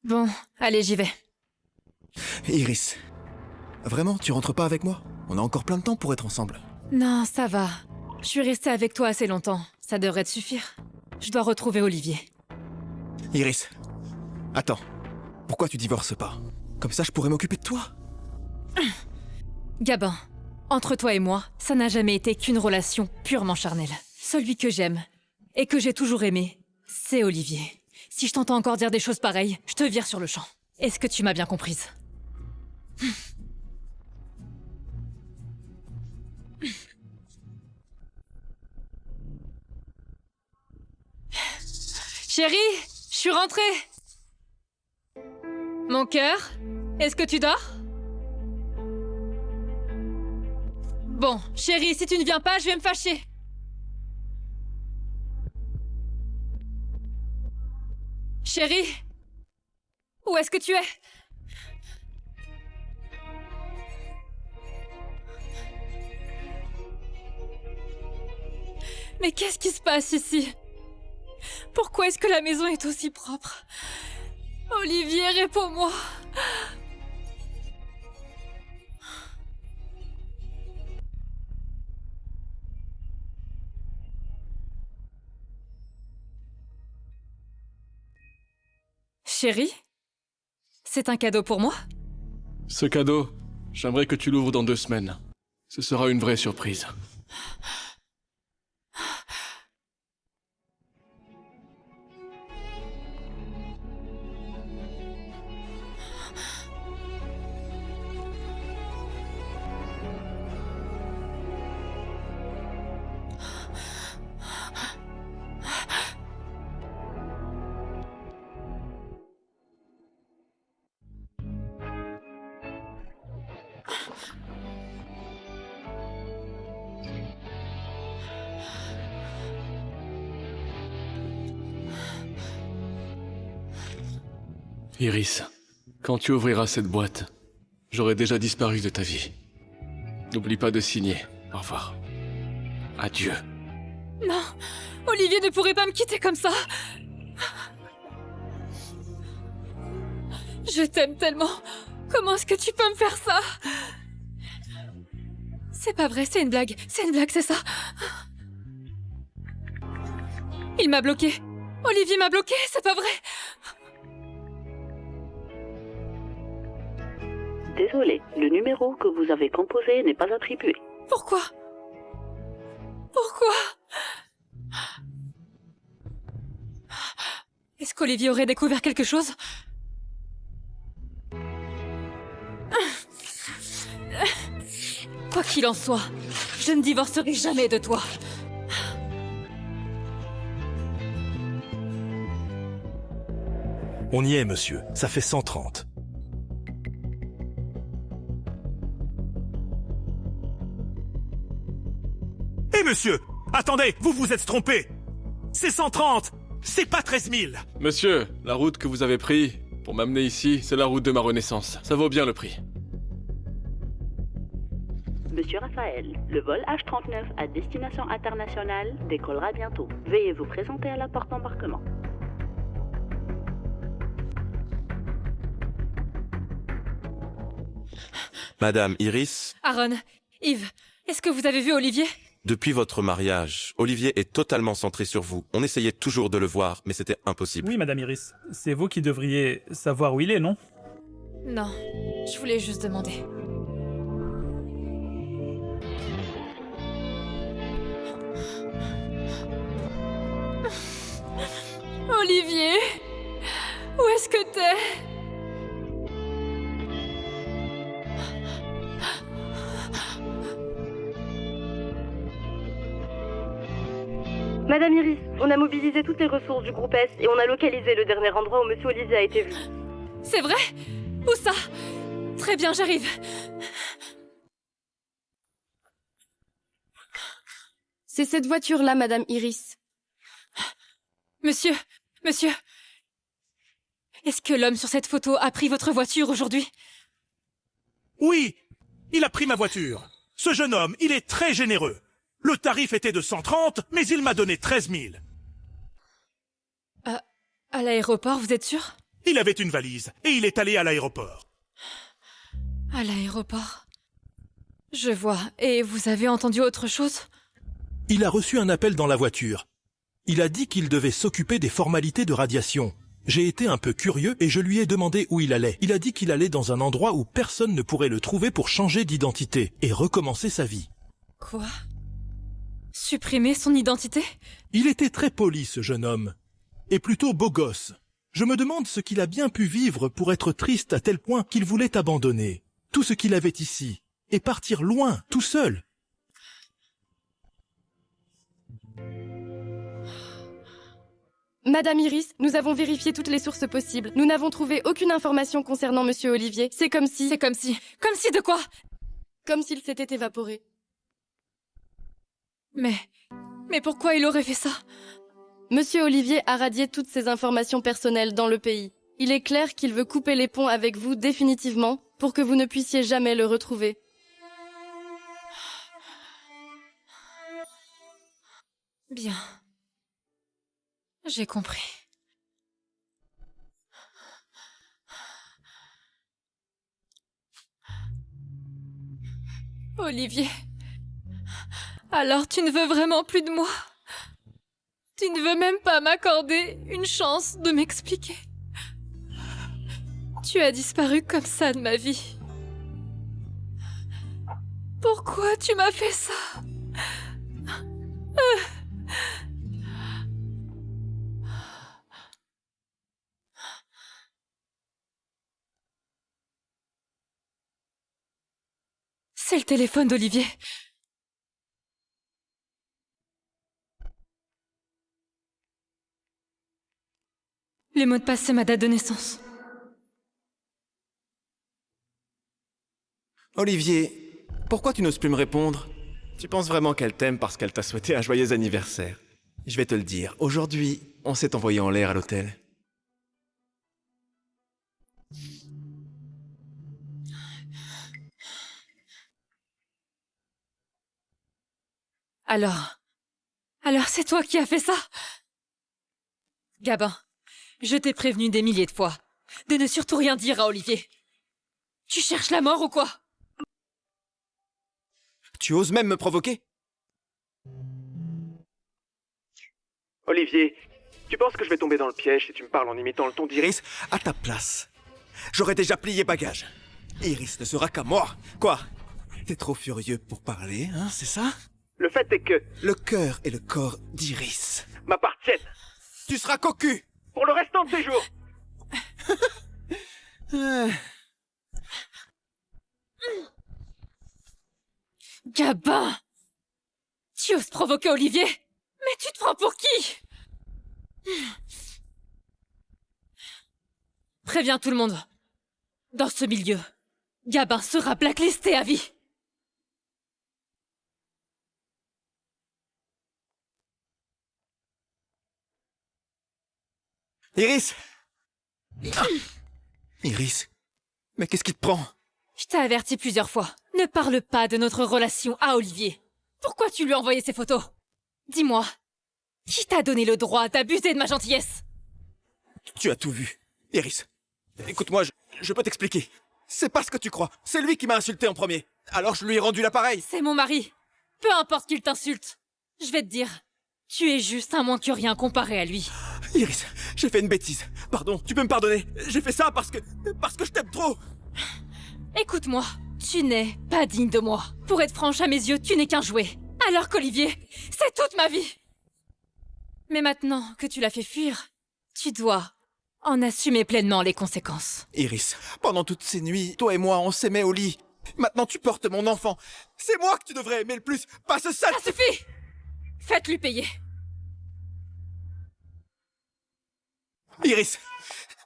Bon, allez, j'y vais. Iris, vraiment, tu rentres pas avec moi? On a encore plein de temps pour être ensemble. Non, ça va. Je suis restée avec toi assez longtemps. Ça devrait te suffire. Je dois retrouver Olivier. Iris, attends. Pourquoi tu divorces pas? Comme ça, je pourrais m'occuper de toi. Gabin, entre toi et moi, ça n'a jamais été qu'une relation purement charnelle. Celui que j'aime, et que j'ai toujours aimé, c'est Olivier. Si je t'entends encore dire des choses pareilles, je te vire sur le champ. Est-ce que tu m'as bien comprise? Chérie, je suis rentrée. Mon cœur, est-ce que tu dors? Bon, chérie, si tu ne viens pas, je vais me fâcher. Chérie, où est-ce que tu es? Mais qu'est-ce qui se passe ici? Pourquoi est-ce que la maison est aussi propre? Olivier, réponds-moi. Chérie, c'est un cadeau pour moi? Ce cadeau, j'aimerais que tu l'ouvres dans 2 semaines. Ce sera une vraie surprise. Iris, quand tu ouvriras cette boîte, j'aurai déjà disparu de ta vie. N'oublie pas de signer. Au revoir. Adieu. Non, Olivier ne pourrait pas me quitter comme ça. Je t'aime tellement. Comment est-ce que tu peux me faire ça? C'est pas vrai, c'est une blague. C'est une blague, c'est ça. Il m'a bloqué. Olivier m'a bloqué, c'est pas vrai. Désolé, le numéro que vous avez composé n'est pas attribué. Pourquoi? Pourquoi? Est-ce qu'Olivier aurait découvert quelque chose? Quoi qu'il en soit, je ne divorcerai jamais de toi. On y est, monsieur. Ça fait 130. Hé, monsieur! Attendez, vous vous êtes trompé! C'est 130! C'est pas 13 000! Monsieur, la route que vous avez prise pour m'amener ici, c'est la route de ma renaissance. Ça vaut bien le prix. Monsieur Raphaël, le vol H39 à destination internationale décollera bientôt. Veuillez vous présenter à la porte d'embarquement. Madame Iris, Aaron, Yves, est-ce que vous avez vu Olivier? depuis votre mariage, Olivier est totalement centré sur vous. On essayait toujours de le voir, mais c'était impossible. Oui, Madame Iris. C'est vous qui devriez savoir où il est, non? Non, je voulais juste demander. Olivier, où est-ce que t'es? Madame Iris, on a mobilisé toutes les ressources du groupe S et on a localisé le dernier endroit où Monsieur Olivier a été vu. C'est vrai? Où ça? Très bien, j'arrive. C'est cette voiture-là, Madame Iris. Monsieur, est-ce que l'homme sur cette photo a pris votre voiture aujourd'hui? Oui! Il a pris ma voiture. Ce jeune homme, il est très généreux. Le tarif était de 130, mais il m'a donné 13 000. À l'aéroport, vous êtes sûr? Il avait une valise, et il est allé à l'aéroport. À l'aéroport. Je vois. Et vous avez entendu autre chose? Il a reçu un appel dans la voiture. Il a dit qu'il devait s'occuper des formalités de radiation. J'ai été un peu curieux et je lui ai demandé où il allait. Il a dit qu'il allait dans un endroit où personne ne pourrait le trouver pour changer d'identité et recommencer sa vie. Quoi? Supprimer son identité? Il était très poli, ce jeune homme. Et plutôt beau gosse. Je me demande ce qu'il a bien pu vivre pour être triste à tel point qu'il voulait abandonner tout ce qu'il avait ici et partir loin, tout seul. Madame Iris, nous avons vérifié toutes les sources possibles. Nous n'avons trouvé aucune information concernant Monsieur Olivier. C'est comme si... Comme si de quoi? Comme s'il s'était évaporé. Mais pourquoi il aurait fait ça? Monsieur Olivier a radié toutes ses informations personnelles dans le pays. Il est clair qu'il veut couper les ponts avec vous définitivement pour que vous ne puissiez jamais le retrouver. Bien. J'ai compris. Olivier, alors tu ne veux vraiment plus de moi? Tu ne veux même pas m'accorder une chance de m'expliquer? Tu as disparu comme ça de ma vie. Pourquoi tu m'as fait ça? C'est le téléphone d'Olivier. Les mots de passe, c'est ma date de naissance. Olivier, pourquoi tu n'oses plus me répondre? Tu penses vraiment qu'elle t'aime parce qu'elle t'a souhaité un joyeux anniversaire? Je vais te le dire, aujourd'hui, on s'est envoyé en l'air à l'hôtel. Alors c'est toi qui as fait ça? Gabin, je t'ai prévenu des milliers de fois de ne surtout rien dire à Olivier. Tu cherches la mort ou quoi? Tu oses même me provoquer? Olivier, tu penses que je vais tomber dans le piège si tu me parles en imitant le ton d'Iris? À ta place, j'aurais déjà plié bagage. Iris ne sera qu'à moi. Quoi? T'es trop furieux pour parler, hein, c'est ça? Le fait est que le cœur et le corps d'Iris m'appartiennent. Tu seras cocu pour le restant de tes jours. Gabin! Tu oses provoquer Olivier? Mais tu te prends pour qui? Préviens tout le monde. Dans ce milieu, Gabin sera blacklisté à vie. Iris! Iris, mais qu'est-ce qui te prend? Je t'ai averti plusieurs fois. Ne parle pas de notre relation à Olivier. Pourquoi tu lui as envoyé ces photos? Dis-moi, qui t'a donné le droit d'abuser de ma gentillesse? Tu as tout vu. Iris, écoute-moi, je peux t'expliquer. C'est pas ce que tu crois. C'est lui qui m'a insulté en premier. Alors je lui ai rendu l'appareil. C'est mon mari. Peu importe qu'il t'insulte. Je vais te dire, tu es juste un moins que rien comparé à lui. Iris, j'ai fait une bêtise. Pardon, tu peux me pardonner. J'ai fait ça parce que je t'aime trop. Écoute-moi, tu n'es pas digne de moi. Pour être franche, à mes yeux, tu n'es qu'un jouet. Alors qu'Olivier, c'est toute ma vie. Mais maintenant que tu l'as fait fuir, tu dois en assumer pleinement les conséquences. Iris, pendant toutes ces nuits, toi et moi, on s'aimait au lit. Maintenant, tu portes mon enfant. C'est moi que tu devrais aimer le plus, pas ce sale... Ça suffit! Faites-lui payer. Iris,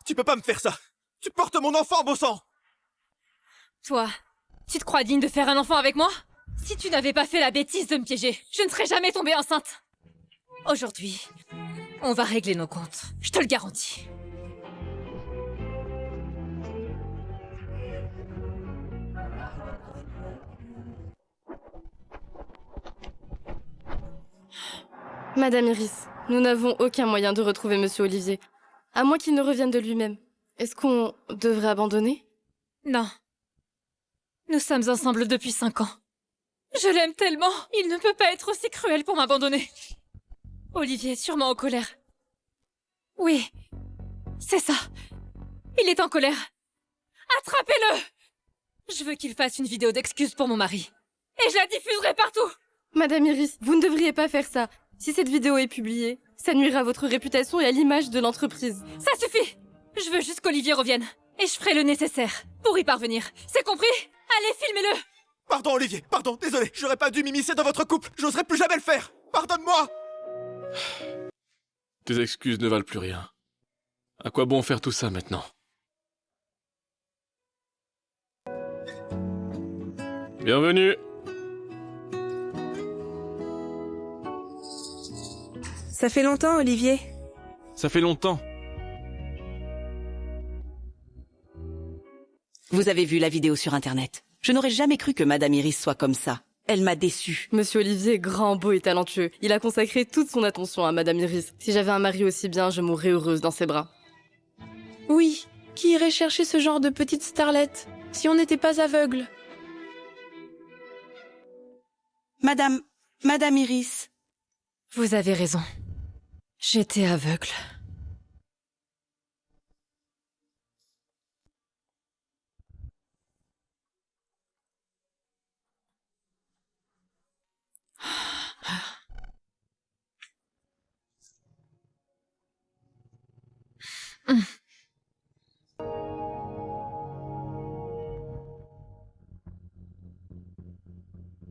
tu peux pas me faire ça. Tu portes mon enfant, beau sang. Toi, tu te crois digne de faire un enfant avec moi? Si tu n'avais pas fait la bêtise de me piéger, je ne serais jamais tombée enceinte. Aujourd'hui, on va régler nos comptes. Je te le garantis. Madame Iris, nous n'avons aucun moyen de retrouver Monsieur Olivier, à moins qu'il ne revienne de lui-même. Est-ce qu'on devrait abandonner? Non. Nous sommes ensemble depuis 5 ans. Je l'aime tellement, il ne peut pas être aussi cruel pour m'abandonner. Olivier est sûrement en colère. Oui, c'est ça. Il est en colère. Attrapez-le! Je veux qu'il fasse une vidéo d'excuses pour mon mari. Et je la diffuserai partout! Madame Iris, vous ne devriez pas faire ça. Si cette vidéo est publiée, ça nuira à votre réputation et à l'image de l'entreprise. Ça suffit! Je veux juste qu'Olivier revienne. Et je ferai le nécessaire pour y parvenir. C'est compris? Allez, filmez-le! Pardon, Olivier, pardon, désolé. J'aurais pas dû m'immiscer dans votre couple. J'oserais plus jamais le faire. Pardonne-moi! Tes excuses ne valent plus rien. À quoi bon faire tout ça maintenant? Bienvenue! Ça fait longtemps, Olivier. Ça fait longtemps. Vous avez vu la vidéo sur Internet. Je n'aurais jamais cru que Madame Iris soit comme ça. Elle m'a déçue. Monsieur Olivier est grand, beau et talentueux. Il a consacré toute son attention à Madame Iris. Si j'avais un mari aussi bien, je mourrais heureuse dans ses bras. Oui, qui irait chercher ce genre de petite starlette si on n'était pas aveugle? Madame Iris. Vous avez raison. J'étais aveugle.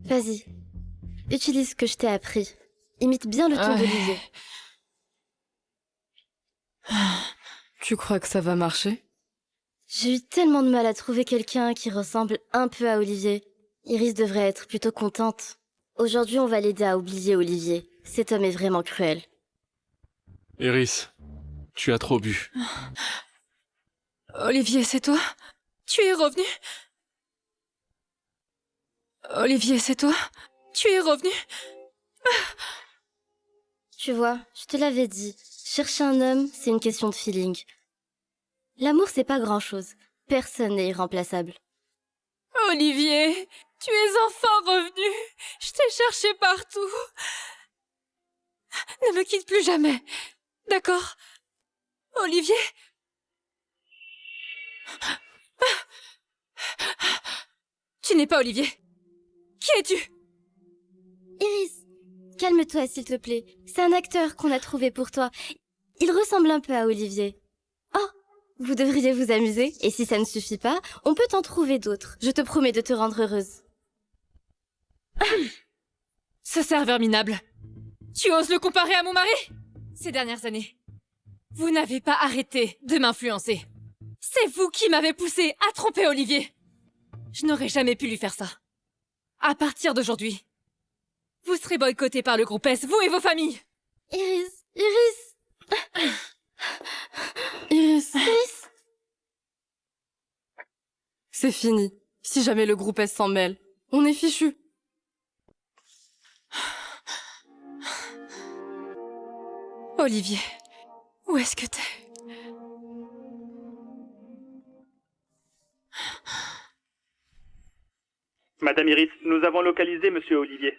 Vas-y, utilise ce que je t'ai appris. Imite bien le ton d'Olivier. Tu crois que ça va marcher? J'ai eu tellement de mal à trouver quelqu'un qui ressemble un peu à Olivier. Iris devrait être plutôt contente. Aujourd'hui, on va l'aider à oublier Olivier. Cet homme est vraiment cruel. Iris, tu as trop bu. Olivier, c'est toi? Tu es revenu? Olivier, c'est toi? Tu es revenu? Tu vois, je te l'avais dit. Chercher un homme, c'est une question de feeling. L'amour, c'est pas grand-chose. Personne n'est irremplaçable. Olivier, tu es enfin revenu. Je t'ai cherché partout. Ne me quitte plus jamais. D'accord? Olivier? Tu n'es pas Olivier. Qui es-tu? Iris, calme-toi s'il te plaît. C'est un acteur qu'on a trouvé pour toi. Il ressemble un peu à Olivier. Oh, vous devriez vous amuser. Et si ça ne suffit pas, on peut t'en trouver d'autres. Je te promets de te rendre heureuse. Ce serveur minable. Tu oses le comparer à mon mari? Ces dernières années, vous n'avez pas arrêté de m'influencer. C'est vous qui m'avez poussé à tromper Olivier. Je n'aurais jamais pu lui faire ça. À partir d'aujourd'hui, vous serez boycottés par le groupe S, vous et vos familles. Iris, Iris. Iris. C'est fini. Si jamais le groupe S s'en mêle, on est fichu. Olivier, où est-ce que t'es? Madame Iris, nous avons localisé Monsieur Olivier.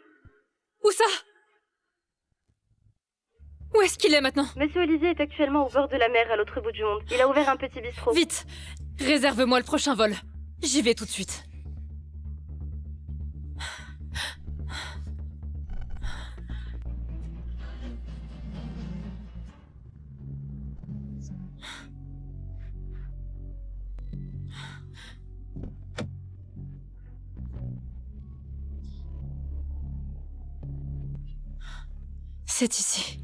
Où ça? Où est-ce qu'il est maintenant? Monsieur Olivier est actuellement au bord de la mer à l'autre bout du monde. Il a ouvert un petit bistrot. Vite! Réserve-moi le prochain vol. J'y vais tout de suite. C'est ici.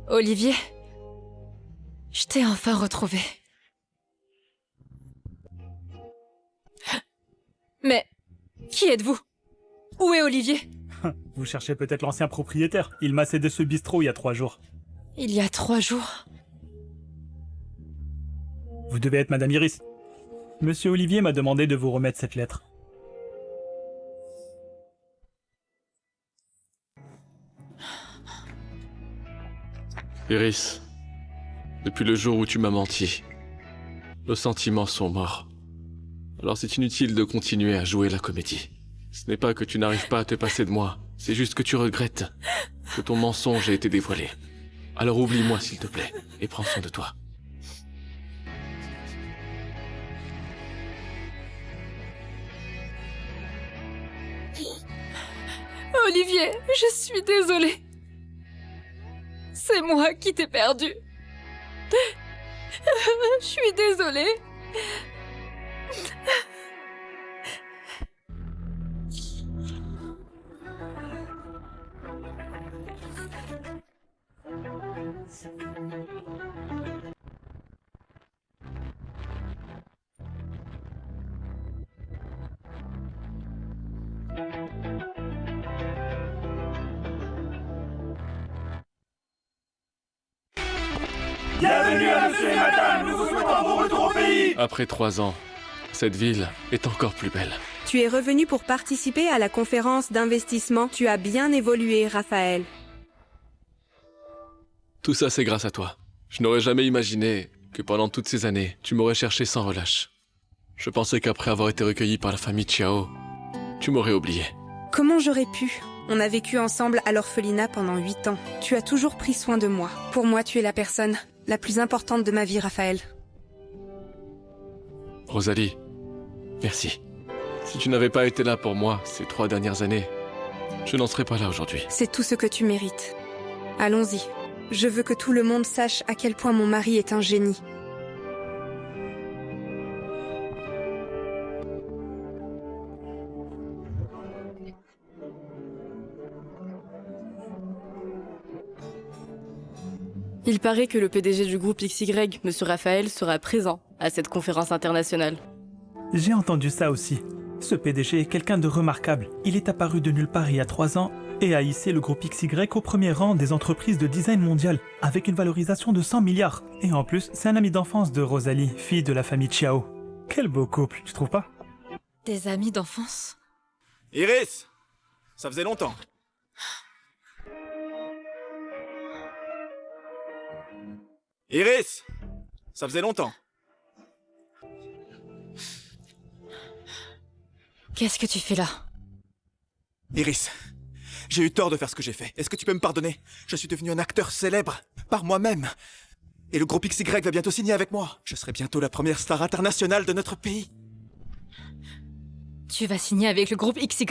Olivier, je t'ai enfin retrouvé. Mais qui êtes-vous? Où est Olivier? Vous cherchez peut-être l'ancien propriétaire. Il m'a cédé ce bistrot il y a 3 jours. Il y a 3 jours? Vous devez être Madame Iris. Monsieur Olivier m'a demandé de vous remettre cette lettre. Iris, depuis le jour où tu m'as menti, nos sentiments sont morts. Alors c'est inutile de continuer à jouer la comédie. Ce n'est pas que tu n'arrives pas à te passer de moi, c'est juste que tu regrettes que ton mensonge ait été dévoilé. Alors oublie-moi s'il te plaît, et prends soin de toi. Olivier, je suis désolée. C'est moi qui t'ai perdu. Je suis désolée. Bienvenue à monsieur et madame, nous vous souhaitons bon retour au pays. Après 3 ans, cette ville est encore plus belle. Tu es revenu pour participer à la conférence d'investissement. Tu as bien évolué, Raphaël. Tout ça, c'est grâce à toi. Je n'aurais jamais imaginé que pendant toutes ces années, tu m'aurais cherché sans relâche. Je pensais qu'après avoir été recueilli par la famille Chiao, tu m'aurais oublié. Comment j'aurais pu? On a vécu ensemble à l'orphelinat pendant 8 ans. Tu as toujours pris soin de moi. Pour moi, tu es la personne la plus importante de ma vie, Raphaël. Rosalie, merci. Si tu n'avais pas été là pour moi ces 3 dernières années, je n'en serais pas là aujourd'hui. C'est tout ce que tu mérites. Allons-y. Je veux que tout le monde sache à quel point mon mari est un génie. Il paraît que le PDG du groupe XY, Monsieur Raphaël, sera présent à cette conférence internationale. J'ai entendu ça aussi. Ce PDG est quelqu'un de remarquable. Il est apparu de nulle part il y a 3 ans et a hissé le groupe XY au premier rang des entreprises de design mondial, avec une valorisation de 100 milliards. Et en plus, c'est un ami d'enfance de Rosalie, fille de la famille Chiao. Quel beau couple, tu trouves pas? Des amis d'enfance? Iris! Ça faisait longtemps. Iris! Ça faisait longtemps. Qu'est-ce que tu fais là? Iris, j'ai eu tort de faire ce que j'ai fait. Est-ce que tu peux me pardonner? Je suis devenu un acteur célèbre, par moi-même. Et le groupe XY va bientôt signer avec moi. Je serai bientôt la première star internationale de notre pays. Tu vas signer avec le groupe XY?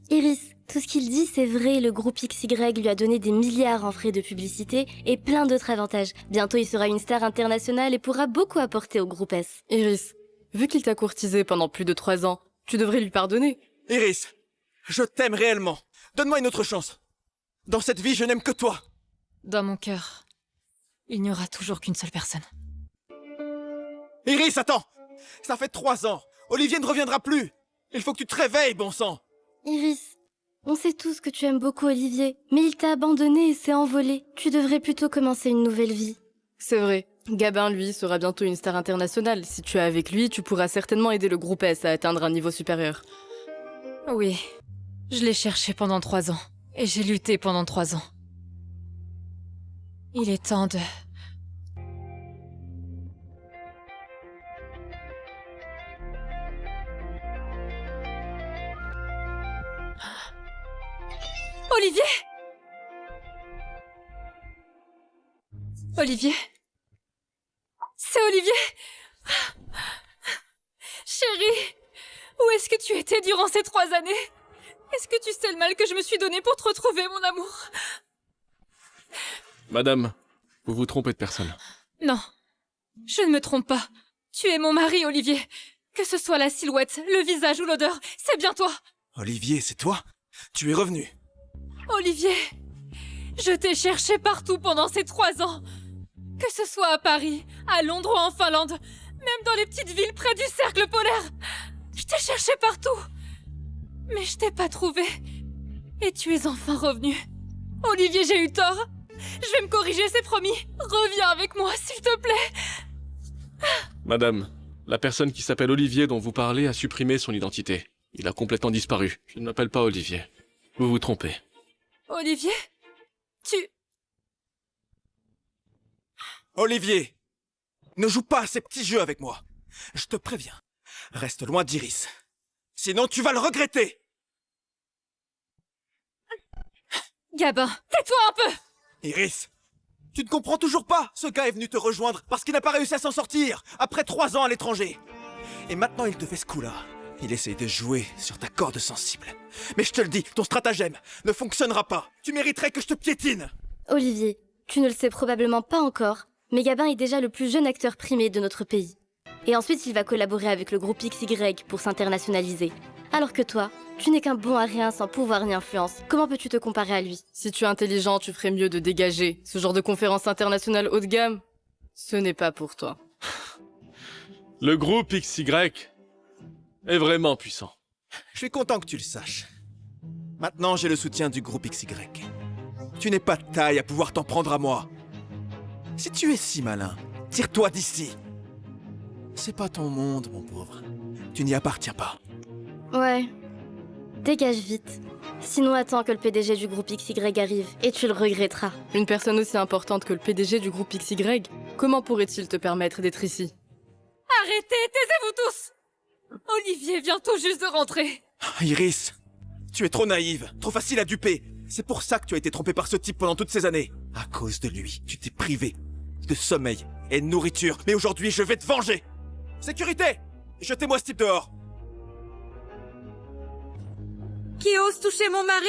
Iris, tout ce qu'il dit, c'est vrai. Le groupe XY lui a donné des milliards en frais de publicité et plein d'autres avantages. Bientôt, il sera une star internationale et pourra beaucoup apporter au groupe S. Iris, vu qu'il t'a courtisé pendant plus de 3 ans, tu devrais lui pardonner. Iris, je t'aime réellement. Donne-moi une autre chance. Dans cette vie, je n'aime que toi. Dans mon cœur, il n'y aura toujours qu'une seule personne. Iris, attends! Ça fait 3 ans. Olivier ne reviendra plus. Il faut que tu te réveilles, bon sang. Iris, on sait tous que tu aimes beaucoup Olivier, mais il t'a abandonné et s'est envolé. Tu devrais plutôt commencer une nouvelle vie. C'est vrai. Gabin, lui, sera bientôt une star internationale. Si tu es avec lui, tu pourras certainement aider le groupe S à atteindre un niveau supérieur. Oui, je l'ai cherché pendant 3 ans. Et j'ai lutté pendant 3 ans. Il est temps de... Olivier! Olivier? C'est Olivier? Chérie, où est-ce que tu étais durant ces 3 années? Est-ce que tu sais le mal que je me suis donné pour te retrouver, mon amour? Madame, vous vous trompez de personne. Non, je ne me trompe pas. Tu es mon mari, Olivier. Que ce soit la silhouette, le visage ou l'odeur, c'est bien toi. Olivier, c'est toi? Tu es revenu. Olivier, je t'ai cherché partout pendant ces 3 ans. Que ce soit à Paris, à Londres ou en Finlande, même dans les petites villes près du cercle polaire. Je t'ai cherché partout. Mais je t'ai pas trouvé. Et tu es enfin revenu. Olivier, j'ai eu tort. Je vais me corriger, c'est promis. Reviens avec moi, s'il te plaît. Madame, la personne qui s'appelle Olivier dont vous parlez a supprimé son identité. Il a complètement disparu. Je ne m'appelle pas Olivier. Vous vous trompez. Olivier? Olivier, ne joue pas à ces petits jeux avec moi. Je te préviens, reste loin d'Iris. Sinon, tu vas le regretter. Gabin, tais-toi un peu! Iris, tu ne comprends toujours pas. Ce gars est venu te rejoindre parce qu'il n'a pas réussi à s'en sortir après 3 ans à l'étranger. Et maintenant, il te fait ce coup-là. Il essaye de jouer sur ta corde sensible. Mais je te le dis, ton stratagème ne fonctionnera pas. Tu mériterais que je te piétine. Olivier, tu ne le sais probablement pas encore, mais Gabin est déjà le plus jeune acteur primé de notre pays. Et ensuite, il va collaborer avec le groupe XY pour s'internationaliser. Alors que toi, tu n'es qu'un bon à rien sans pouvoir ni influence. Comment peux-tu te comparer à lui? Si tu es intelligent, tu ferais mieux de dégager. Ce genre de conférence internationale haut de gamme, ce n'est pas pour toi. Le groupe XY est vraiment puissant. Je suis content que tu le saches. Maintenant, j'ai le soutien du groupe XY. Tu n'es pas de taille à pouvoir t'en prendre à moi. Si tu es si malin, tire-toi d'ici. C'est pas ton monde, mon pauvre. Tu n'y appartiens pas. Ouais. Dégage vite. Sinon, attends que le PDG du groupe XY arrive et tu le regretteras. Une personne aussi importante que le PDG du groupe XY, comment pourrait-il te permettre d'être ici? Arrêtez, taisez-vous tous! Olivier vient tout juste de rentrer. Iris, tu es trop naïve, trop facile à duper. C'est pour ça que tu as été trompée par ce type pendant toutes ces années. À cause de lui, tu t'es privé de sommeil et de nourriture. Mais aujourd'hui, je vais te venger. Sécurité! Jetez-moi ce type dehors. Qui ose toucher mon mari?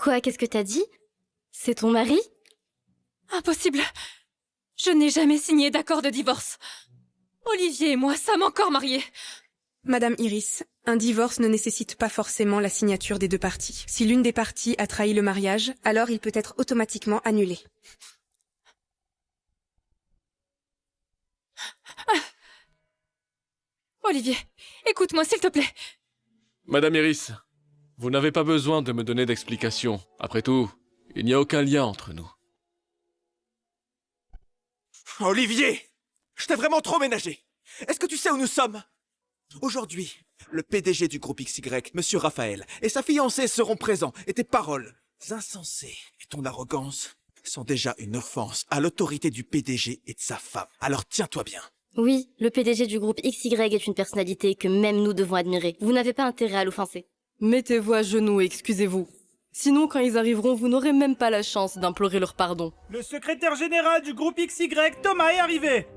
Quoi, qu'est-ce que t'as dit? C'est ton mari? Impossible. Je n'ai jamais signé d'accord de divorce. Olivier et moi sommes encore mariés. Madame Iris, un divorce ne nécessite pas forcément la signature des deux parties. Si l'une des parties a trahi le mariage, alors il peut être automatiquement annulé. Olivier, écoute-moi s'il te plaît. Madame Iris, vous n'avez pas besoin de me donner d'explications. Après tout, il n'y a aucun lien entre nous. Olivier! Je t'ai vraiment trop ménagé. Est-ce que tu sais où nous sommes? Aujourd'hui, le PDG du groupe XY, Monsieur Raphaël, et sa fiancée seront présents, et tes paroles insensées et ton arrogance sont déjà une offense à l'autorité du PDG et de sa femme. Alors tiens-toi bien. Oui, le PDG du groupe XY est une personnalité que même nous devons admirer. Vous n'avez pas intérêt à l'offenser. Mettez-vous à genoux et excusez-vous. Sinon, quand ils arriveront, vous n'aurez même pas la chance d'implorer leur pardon. Le secrétaire général du groupe XY, Thomas, est arrivé.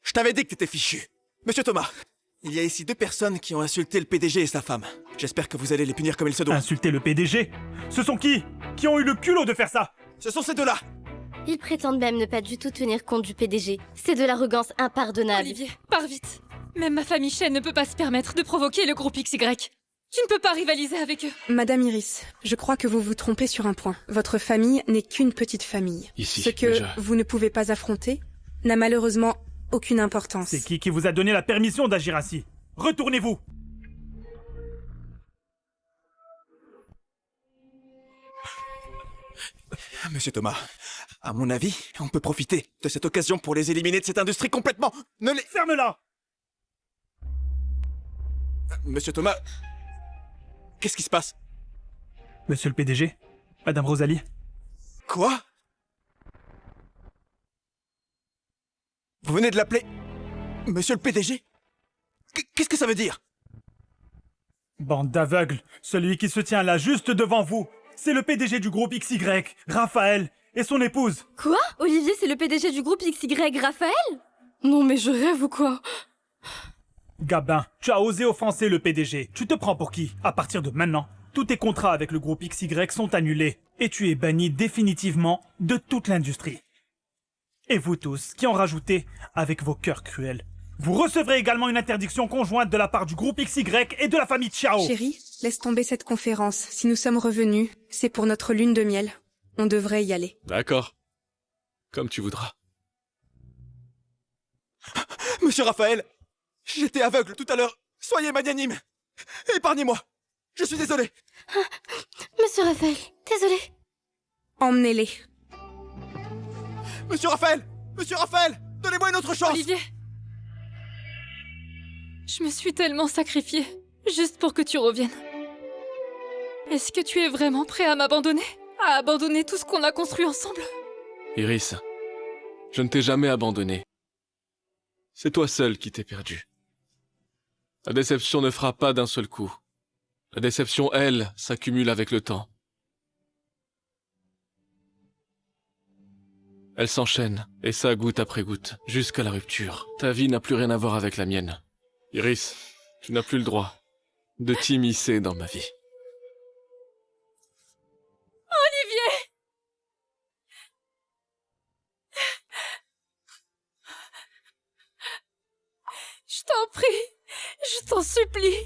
Je t'avais dit que t'étais fichu. Monsieur Thomas, il y a ici deux personnes qui ont insulté le PDG et sa femme. J'espère que vous allez les punir comme il se doit. Insulter le PDG? Ce sont qui? Qui ont eu le culot de faire ça? Ce sont ces deux-là. Ils prétendent même ne pas du tout tenir compte du PDG. C'est de l'arrogance impardonnable. Olivier, pars vite. Même ma famille Chen ne peut pas se permettre de provoquer le groupe XY. Tu ne peux pas rivaliser avec eux. Madame Iris, je crois que vous vous trompez sur un point. Votre famille n'est qu'une petite famille. Ici, Ce que vous ne pouvez pas affronter n'a malheureusement aucune importance. C'est qui vous a donné la permission d'agir ainsi? Retournez-vous! Monsieur Thomas, à mon avis, on peut profiter de cette occasion pour les éliminer de cette industrie complètement. Ne les... Ferme-la! Monsieur Thomas, qu'est-ce qui se passe? Monsieur le PDG, Madame Rosalie. Quoi? Vous venez de l'appeler Monsieur le PDG? Qu'est-ce que ça veut dire? Bande d'aveugles, celui qui se tient là juste devant vous, c'est le PDG du groupe XY, Raphaël, et son épouse. Quoi? Olivier, c'est le PDG du groupe XY, Raphaël? Non mais je rêve ou quoi? Gabin, tu as osé offenser le PDG. Tu te prends pour qui? À partir de maintenant, tous tes contrats avec le groupe XY sont annulés, et tu es banni définitivement de toute l'industrie. Et vous tous, qui en rajoutez avec vos cœurs cruels. Vous recevrez également une interdiction conjointe de la part du groupe XY et de la famille Chiao. Chérie, laisse tomber cette conférence. Si nous sommes revenus, c'est pour notre lune de miel. On devrait y aller. D'accord. Comme tu voudras. Monsieur Raphaël, j'étais aveugle tout à l'heure. Soyez magnanime. Épargnez-moi. Je suis désolé. Monsieur Raphaël, désolé. Emmenez-les. Monsieur Raphaël! Monsieur Raphaël! Donnez-moi une autre chance! Olivier! Je me suis tellement sacrifiée, juste pour que tu reviennes. Est-ce que tu es vraiment prêt à m'abandonner? À abandonner tout ce qu'on a construit ensemble? Iris, je ne t'ai jamais abandonné. C'est toi seul qui t'es perdu. La déception ne frappe pas d'un seul coup. La déception, elle, s'accumule avec le temps. Elle s'enchaîne, et ça goutte après goutte, jusqu'à la rupture. Ta vie n'a plus rien à voir avec la mienne. Iris, tu n'as plus le droit de t'immiscer dans ma vie. Olivier! Je t'en prie, je t'en supplie.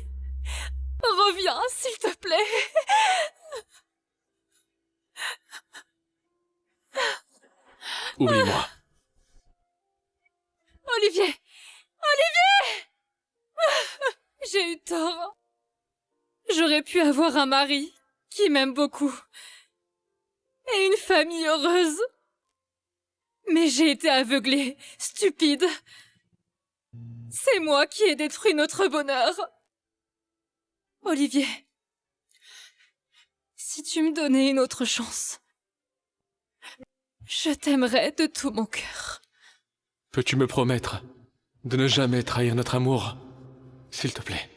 Reviens, s'il te plaît. Oublie-moi. Olivier! Olivier! J'ai eu tort. J'aurais pu avoir un mari qui m'aime beaucoup. Et une famille heureuse. Mais j'ai été aveuglée, stupide. C'est moi qui ai détruit notre bonheur. Olivier, si tu me donnais une autre chance, je t'aimerais de tout mon cœur. Peux-tu me promettre de ne jamais trahir notre amour, s'il te plaît?